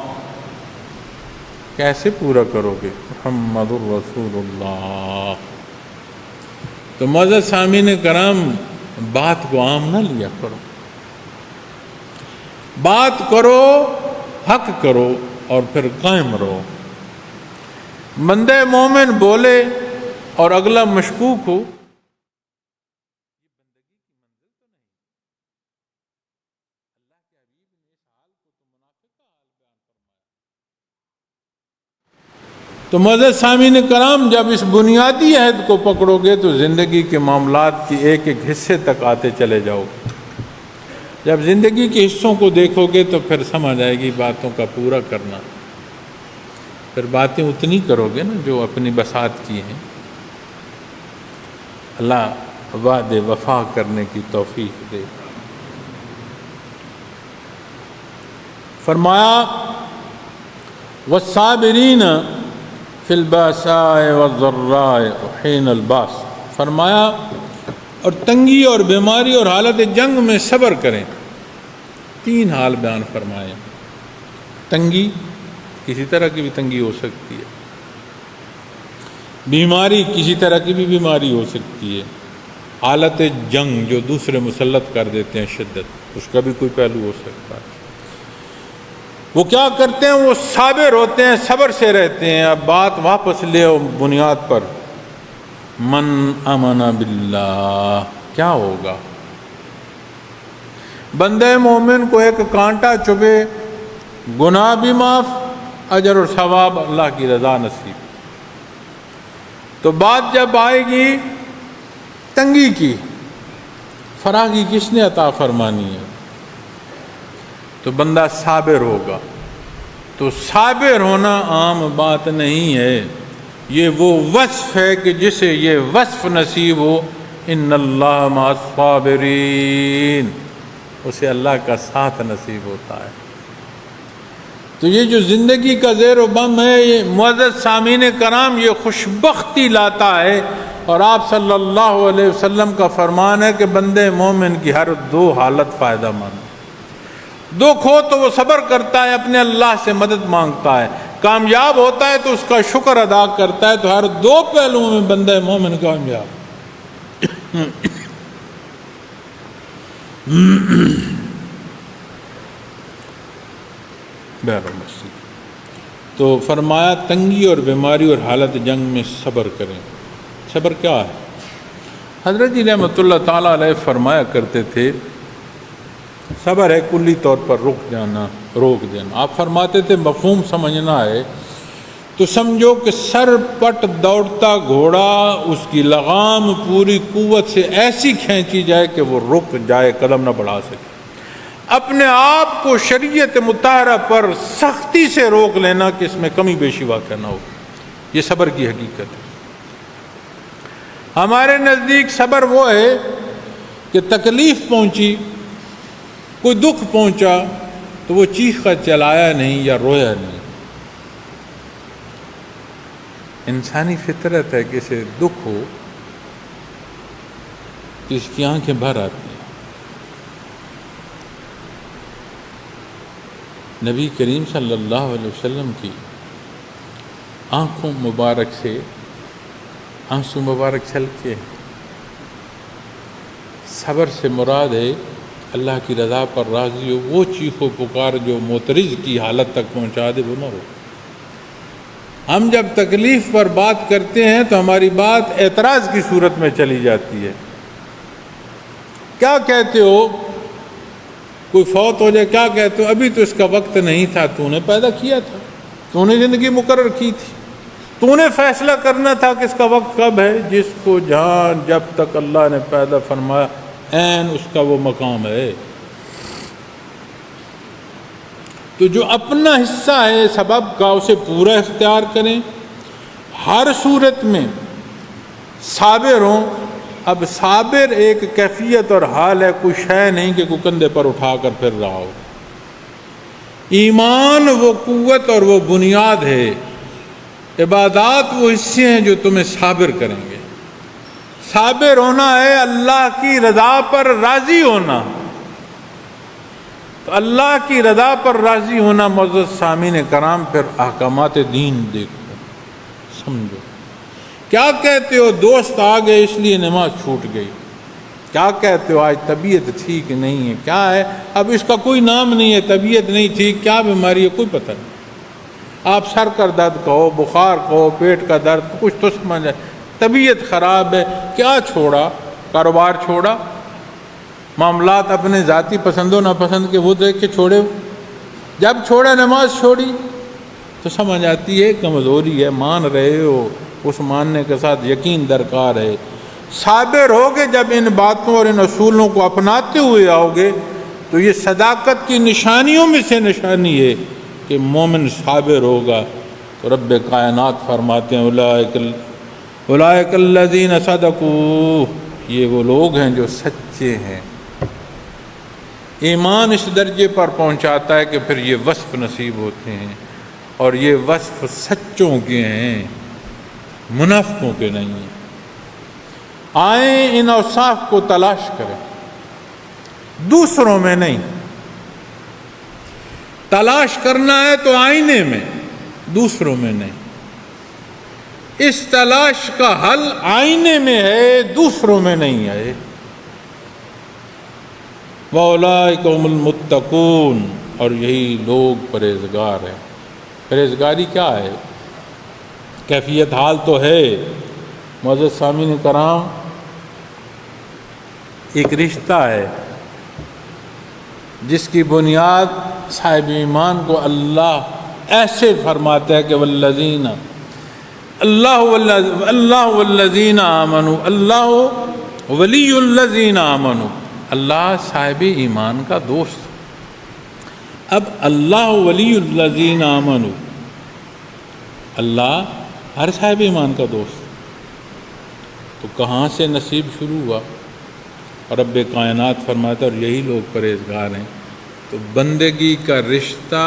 کیسے پورا کرو گے؟ محمد الرسول اللہ۔ تو معزز سامعین کرام، بات کو عام نہ لیا کرو، بات کرو، حق کرو اور پھر قائم رہو۔ بندہ مومن بولے اور اگلا مشکوک ہو، تو معزز سامعین کرام جب اس بنیادی عہد کو پکڑو گے تو زندگی کے معاملات کی ایک ایک حصے تک آتے چلے جاؤ گے۔ جب زندگی کے حصوں کو دیکھو گے تو پھر سمجھ آئے گی باتوں کا پورا کرنا، پھر باتیں اتنی کرو گے نا جو اپنی بساط کی ہیں۔ اللہ وعدے وفا کرنے کی توفیق دے۔ فرمایا والصابرین فی الباساء والضراء وحین الباس، فرمایا اور تنگی اور بیماری اور حالت جنگ میں صبر کریں۔ تین حال بیان فرمائے۔ تنگی، کسی طرح کی بھی تنگی ہو سکتی ہے، بیماری، کسی طرح کی بھی بیماری ہو سکتی ہے، حالت جنگ جو دوسرے مسلط کر دیتے ہیں شدت، اس کا بھی کوئی پہلو ہو سکتا ہے۔ وہ کیا کرتے ہیں؟ وہ صابر ہوتے ہیں، صبر سے رہتے ہیں۔ اب بات واپس لے بنیاد پر، من امن باللہ، کیا ہوگا؟ بندے مومن کو ایک کانٹا چبھے، گناہ بھی معاف، اجر اور ثواب اللہ کی رضا نصیب۔ تو بات جب آئے گی تنگی کی، فراغی کس نے عطا فرمانی ہے، تو بندہ صابر ہوگا۔ تو صابر ہونا عام بات نہیں ہے، یہ وہ وصف ہے کہ جسے یہ وصف نصیب ہو، ان اللہ مع الصابرین، اسے اللہ کا ساتھ نصیب ہوتا ہے۔ تو یہ جو زندگی کا زیر و بم ہے، یہ معزز سامعین کرام، یہ خوشبختی لاتا ہے، اور آپ صلی اللہ علیہ وسلم کا فرمان ہے کہ بندے مومن کی ہر دو حالت فائدہ مند۔ دکھ ہو تو وہ صبر کرتا ہے، اپنے اللہ سے مدد مانگتا ہے، کامیاب ہوتا ہے تو اس کا شکر ادا کرتا ہے، تو ہر دو پہلوؤں میں بندہ مومن کامیاب۔ تو فرمایا تنگی اور بیماری اور حالت جنگ میں صبر کریں۔ صبر کیا ہے؟ حضرت جی رحمۃ اللہ تعالیٰ علیہ فرمایا کرتے تھے، صبر ہے کلی طور پر روک دینا۔ آپ فرماتے تھے مفہوم سمجھنا ہے تو سمجھو کہ سر پٹ دوڑتا گھوڑا، اس کی لگام پوری قوت سے ایسی کھینچی جائے کہ وہ رک جائے، قدم نہ بڑھا سکے۔ اپنے آپ کو شریعت مطہرہ پر سختی سے روک لینا کہ اس میں کمی بیشی واقع نہ ہو، یہ صبر کی حقیقت ہے۔ ہمارے نزدیک صبر وہ ہے کہ تکلیف پہنچی، کوئی دکھ پہنچا تو وہ چیخا چلایا نہیں یا رویا نہیں۔ انسانی فطرت ہے کہ اسے دکھ ہو تو اس کی آنکھیں بھر آتی ہیں۔ نبی کریم صلی اللہ علیہ وسلم کی آنکھوں مبارک سے آنسو مبارک چھلکے۔ صبر سے مراد ہے اللہ کی رضا پر راضی ہو، وہ چیخ و پکار جو معترض کی حالت تک پہنچا دے وہ نہ ہو۔ ہم جب تکلیف پر بات کرتے ہیں تو ہماری بات اعتراض کی صورت میں چلی جاتی ہے۔ کیا کہتے ہو؟ کوئی فوت ہو جائے کیا کہتے ہو؟ ابھی تو اس کا وقت نہیں تھا، تو نے پیدا کیا تھا، تو نے زندگی مقرر کی تھی، تو نے فیصلہ کرنا تھا کہ اس کا وقت کب ہے۔ جس کو جہاں جب تک اللہ نے پیدا فرمایا عین اس کا وہ مقام ہے۔ تو جو اپنا حصہ ہے سبب کا اسے پورا اختیار کریں، ہر صورت میں صابر ہوں۔ اب صابر ایک کیفیت اور حال ہے، کوئی شے نہیں کہ کوئی کندھے پر اٹھا کر پھر رہا ہو۔ ایمان وہ قوت اور وہ بنیاد ہے، عبادات وہ حصے ہیں جو تمہیں صابر کریں گے۔ صابر ہونا ہے اللہ کی رضا پر راضی ہونا۔ تو اللہ کی رضا پر راضی ہونا معزز سامعین کرام، پھر احکامات دین دیکھو، سمجھو۔ کیا کہتے ہو؟ دوست آ گئے اس لیے نماز چھوٹ گئی۔ کیا کہتے ہو؟ آج طبیعت ٹھیک نہیں ہے۔ کیا ہے؟ اب اس کا کوئی نام نہیں ہے، طبیعت نہیں ٹھیک، کیا بیماری ہے کوئی پتہ نہیں۔ آپ سر کا درد کہو، بخار کہو، پیٹ کا درد، کچھ تو سمجھ آئے، طبیعت خراب ہے۔ کیا چھوڑا؟ کاروبار چھوڑا، معاملات اپنے ذاتی پسند و ناپسند کے وہ دیکھ کے چھوڑے۔ جب چھوڑا نماز چھوڑی تو سمجھ آتی ہے کمزوری ہے، مان رہے ہو، اس ماننے کے ساتھ یقین درکار ہے۔ صابر ہوگے جب ان باتوں اور ان اصولوں کو اپناتے ہوئے آؤ گے تو یہ صداقت کی نشانیوں میں سے نشانی ہے کہ مومن صابر ہوگا۔ تو رب کائنات فرماتے ہیں اولئک الذین صدقوا، یہ وہ لوگ ہیں جو سچے ہیں۔ ایمان اس درجے پر پہنچاتا ہے کہ پھر یہ وصف نصیب ہوتے ہیں، اور یہ وصف سچوں کے ہیں، منافقوں کے نہیں ہیں۔ آئیں ان اوصاف کو تلاش کریں، دوسروں میں نہیں۔ تلاش کرنا ہے تو آئینے میں، دوسروں میں نہیں۔ اس تلاش کا حل آئینے میں ہے، دوسروں میں نہیں ہے۔ وَأُولَٰئِكَ هُمُ الْمُتَّقُونَ، اور یہی لوگ پرہیزگار ہیں۔ پرہیزگاری کیا ہے؟ کیفیت حال تو ہے معزز سامعین کرام، ایک رشتہ ہے جس کی بنیاد صاحب ایمان کو اللہ ایسے فرماتا ہے کہ والذین اللہ والذین آمنوا، اللہ ولی الذین آمنوا، اللہ صاحب ایمان کا دوست۔ اب اللہ ولی الذین آمنوا، اللہ ہر صاحب ایمان کا دوست، تو کہاں سے نصیب شروع ہوا؟ اور رب کائنات فرماتا ہے اور یہی لوگ پرہیزگار ہیں۔ تو بندگی کا رشتہ،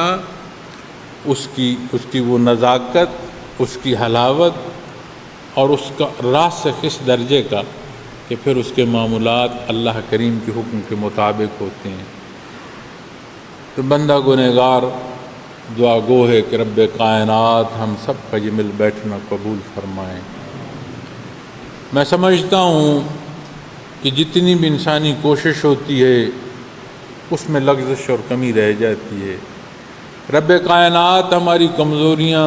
اس کی وہ نزاکت، اس کی حلاوت اور اس کا راسخ اس درجے کا کہ پھر اس کے معمولات اللہ کریم کے حکم کے مطابق ہوتے ہیں۔ تو بندہ گنہگار دعا گو ہے کہ رب کائنات ہم سب کا یہ مل بیٹھنا قبول فرمائیں۔ میں سمجھتا ہوں کہ جتنی بھی انسانی کوشش ہوتی ہے اس میں لغزش اور کمی رہ جاتی ہے۔ رب کائنات ہماری کمزوریاں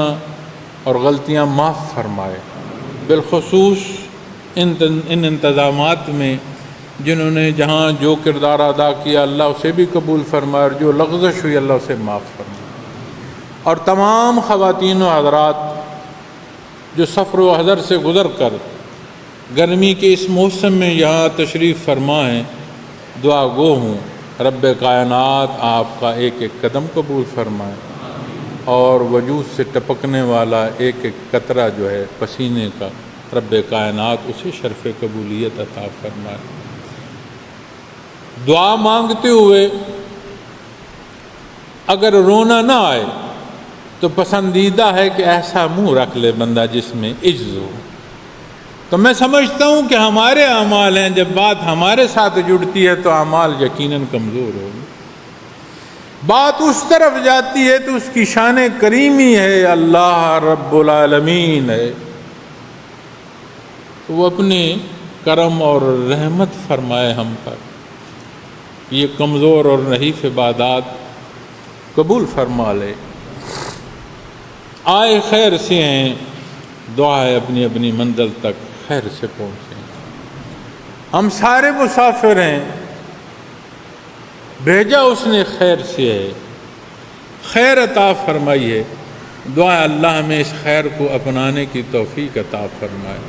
اور غلطیاں معاف فرمائے، بالخصوص ان انتظامات میں جنہوں نے جہاں جو کردار ادا کیا اللہ اسے بھی قبول فرمائے، اور جو لغزش ہوئی اللہ اسے معاف فرمائے۔ اور تمام خواتین و حضرات جو سفر و حضر سے گزر کر گرمی کے اس موسم میں یہاں تشریف فرما ہیں، دعا گو ہوں رب کائنات آپ کا ایک ایک قدم قبول فرمائے، اور وجود سے ٹپکنے والا ایک ایک قطرہ جو ہے پسینے کا، رب کائنات اسے شرف قبولیت عطا فرمائے۔ دعا مانگتے ہوئے اگر رونا نہ آئے تو پسندیدہ ہے کہ ایسا منہ رکھ لے بندہ جس میں عجز ہو۔ تو میں سمجھتا ہوں کہ ہمارے اعمال ہیں، جب بات ہمارے ساتھ جڑتی ہے تو اعمال یقیناً کمزور ہوگی۔ بات اس طرف جاتی ہے تو اس کی شان کریمی ہے، اللہ رب العالمین ہے، تو وہ اپنے کرم اور رحمت فرمائے ہم پر، یہ کمزور اور نحیف عبادات قبول فرما لے۔ آئے خیر سے ہیں، دعا ہے اپنی اپنی منزل تک خیر سے پہنچیں۔ ہم سارے مسافر ہیں، بھیجا اس نے خیر سے ہے، خیر عطا فرمائیے۔ دعا اللہ ہمیں اس خیر کو اپنانے کی توفیق عطا فرمائے۔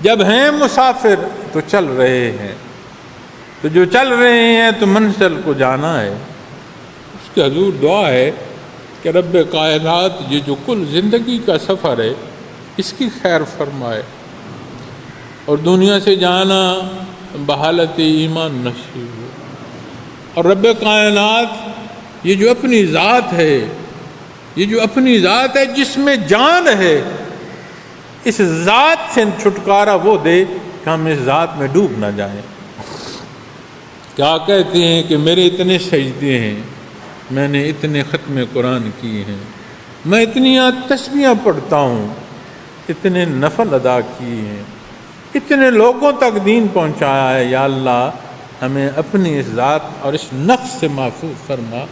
جب ہیں مسافر تو چل رہے ہیں، تو جو چل رہے ہیں تو منزل کو جانا ہے۔ اس کے حضور دعا ہے کہ رب کائنات یہ جو کل زندگی کا سفر ہے اس کی خیر فرمائے، اور دنیا سے جانا بحالت ایمان نصیب ہو۔ اور رب کائنات یہ جو اپنی ذات ہے، یہ جو اپنی ذات ہے جس میں جان ہے، اس ذات سے چھٹکارا وہ دے کہ ہم اس ذات میں ڈوب نہ جائیں۔ کیا کہتے ہیں کہ میرے اتنے سجدے ہیں، میں نے اتنے ختم قرآن کیے ہیں، میں اتنی تسبیحاں پڑھتا ہوں، اتنے نفل ادا کیے ہیں، اتنے لوگوں تک دین پہنچایا ہے، یا اللہ ہمیں اپنی اس ذات اور اس نفس سے محفوظ فرما۔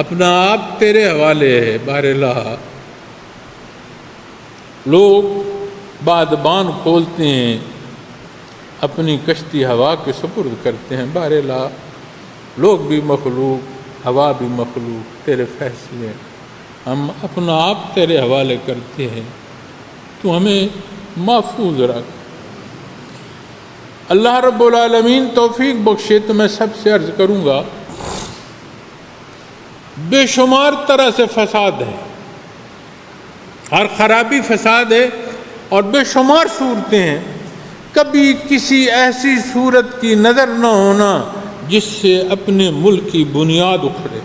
اپنا آپ تیرے حوالے ہے، بار اللہ لوگ بادبان کھولتے ہیں، اپنی کشتی ہوا کے سپرد کرتے ہیں، بار اللہ لوگ بھی مخلوق، ہوا بھی مخلوق، تیرے فیصلے ہم اپنا آپ تیرے حوالے کرتے ہیں، تو ہمیں محفوظ رکھ۔ اللہ رب العالمین توفیق بخشے۔ تو میں سب سے عرض کروں گا، بے شمار طرح سے فساد ہے، ہر خرابی فساد ہے، اور بے شمار صورتیں ہیں، کبھی کسی ایسی صورت کی نظر نہ ہونا جس سے اپنے ملک کی بنیاد اکھڑے،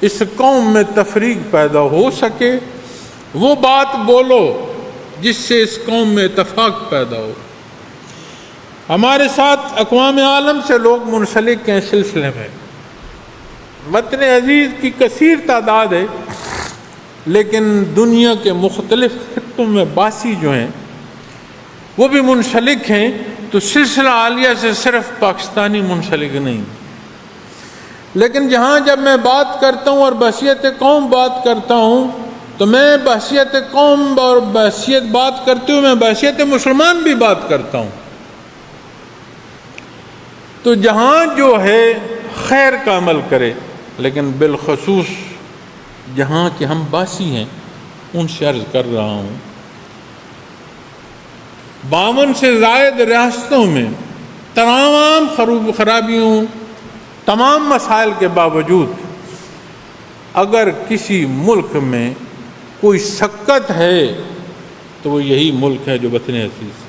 اس قوم میں تفریق پیدا ہو سکے، وہ بات بولو جس سے اس قوم میں اتفاق پیدا ہو۔ ہمارے ساتھ اقوام عالم سے لوگ منسلک ہیں سلسلے میں، وطن عزیز کی کثیر تعداد ہے، لیکن دنیا کے مختلف خطوں میں باسی جو ہیں وہ بھی منسلک ہیں، تو سلسلہ عالیہ سے صرف پاکستانی منسلک نہیں۔ لیکن جہاں جب میں بات کرتا ہوں اور بحثیت قوم بات کرتا ہوں تو میں بحیثیت قوم اور بحیثیت بات کرتے ہوئے میں بحیثیت مسلمان بھی بات کرتا ہوں. تو جہاں جو ہے خیر کا عمل کرے، لیکن بالخصوص جہاں کہ ہم باسی ہیں ان سے عرض کر رہا ہوں، 52 سے زائد ریاستوں میں تمام خرابیوں، تمام مسائل کے باوجود اگر کسی ملک میں کوئی سکت ہے تو وہ یہی ملک ہے جو وطن عزیز.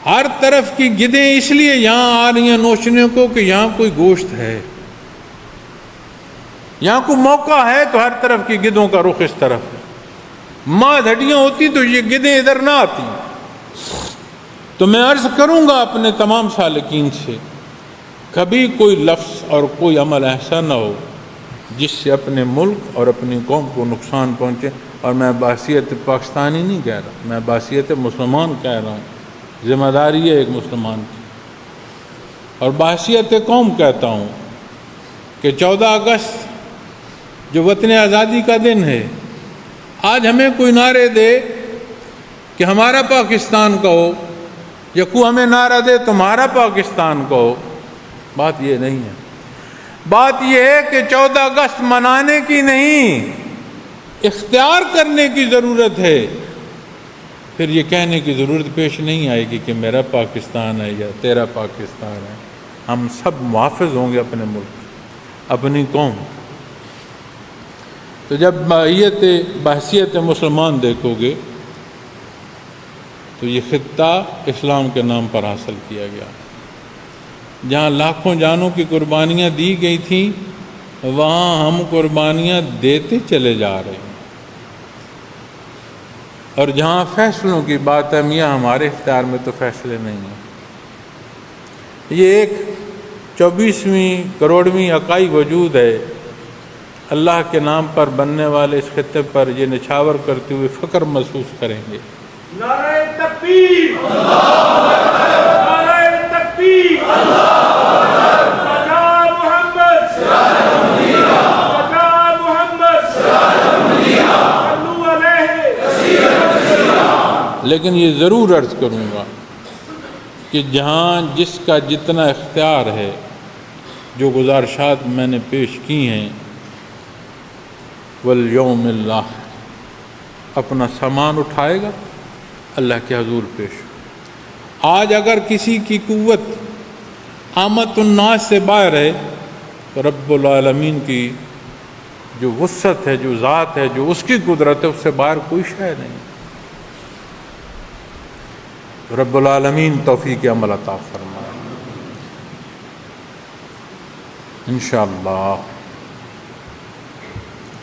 ہر طرف کی گدیں اس لیے یہاں آ رہی ہیں نوچنے کو کہ یہاں کوئی گوشت ہے، یہاں کوئی موقع ہے تو ہر طرف کی گدوں کا رخ اس طرف ہے. ماں ہڈیاں ہوتی تو یہ گدیں ادھر نہ آتی. تو میں عرض کروں گا اپنے تمام سالکین سے، کبھی کوئی لفظ اور کوئی عمل ایسا نہ ہو جس سے اپنے ملک اور اپنی قوم کو نقصان پہنچے. اور میں بحیثیت پاکستانی نہیں کہہ رہا، میں بحیثیت مسلمان کہہ رہا ہوں. ذمہ داری ہے ایک مسلمان کی. اور بحیثیت قوم کہتا ہوں کہ 14 اگست جو وطن آزادی کا دن ہے، آج ہمیں کوئی نعرے دے کہ ہمارا پاکستان کہو، یا کوئی ہمیں نعرہ دے تمہارا پاکستان کہو، بات یہ نہیں ہے. بات یہ ہے کہ 14 اگست منانے کی نہیں، اختیار کرنے کی ضرورت ہے. پھر یہ کہنے کی ضرورت پیش نہیں آئے گی کہ میرا پاکستان ہے یا تیرا پاکستان ہے. ہم سب محافظ ہوں گے اپنے ملک، اپنی قوم. تو جب بحیثیت مسلمان دیکھو گے تو یہ خطہ اسلام کے نام پر حاصل کیا گیا. جہاں لاکھوں جانوں کی قربانیاں دی گئی تھیں، وہاں ہم قربانیاں دیتے چلے جا رہے ہیں. اور جہاں فیصلوں کی بات ہے، میاں ہمارے اختیار میں تو فیصلے نہیں ہیں. یہ ایک 24ویں کروڑویں اکائی وجود ہے. اللہ کے نام پر بننے والے اس خطے پر یہ نچھاور کرتے ہوئے فخر محسوس کریں گے. نعرہ تکبیر، نعرہ تکبیر، سجا محمد، سجا محمد، صلو علیہ. لیکن یہ ضرور عرض کروں گا کہ جہاں جس کا جتنا اختیار ہے، جو گزارشات میں نے پیش کی ہیں، والیوم الآخر اپنا سامان اٹھائے گا، اللہ کے حضور پیش. آج اگر کسی کی قوت آمد الناس سے باہر ہے تو رب العالمین کی جو وسعت ہے، جو ذات ہے، جو اس کی قدرت ہے، اس سے باہر کوئی شے نہیں. رب العالمین توفیق عمل عطا فرمائے انشاءاللہ.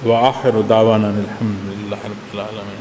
وآخر دعوانا الحمد للہ رب العالمین.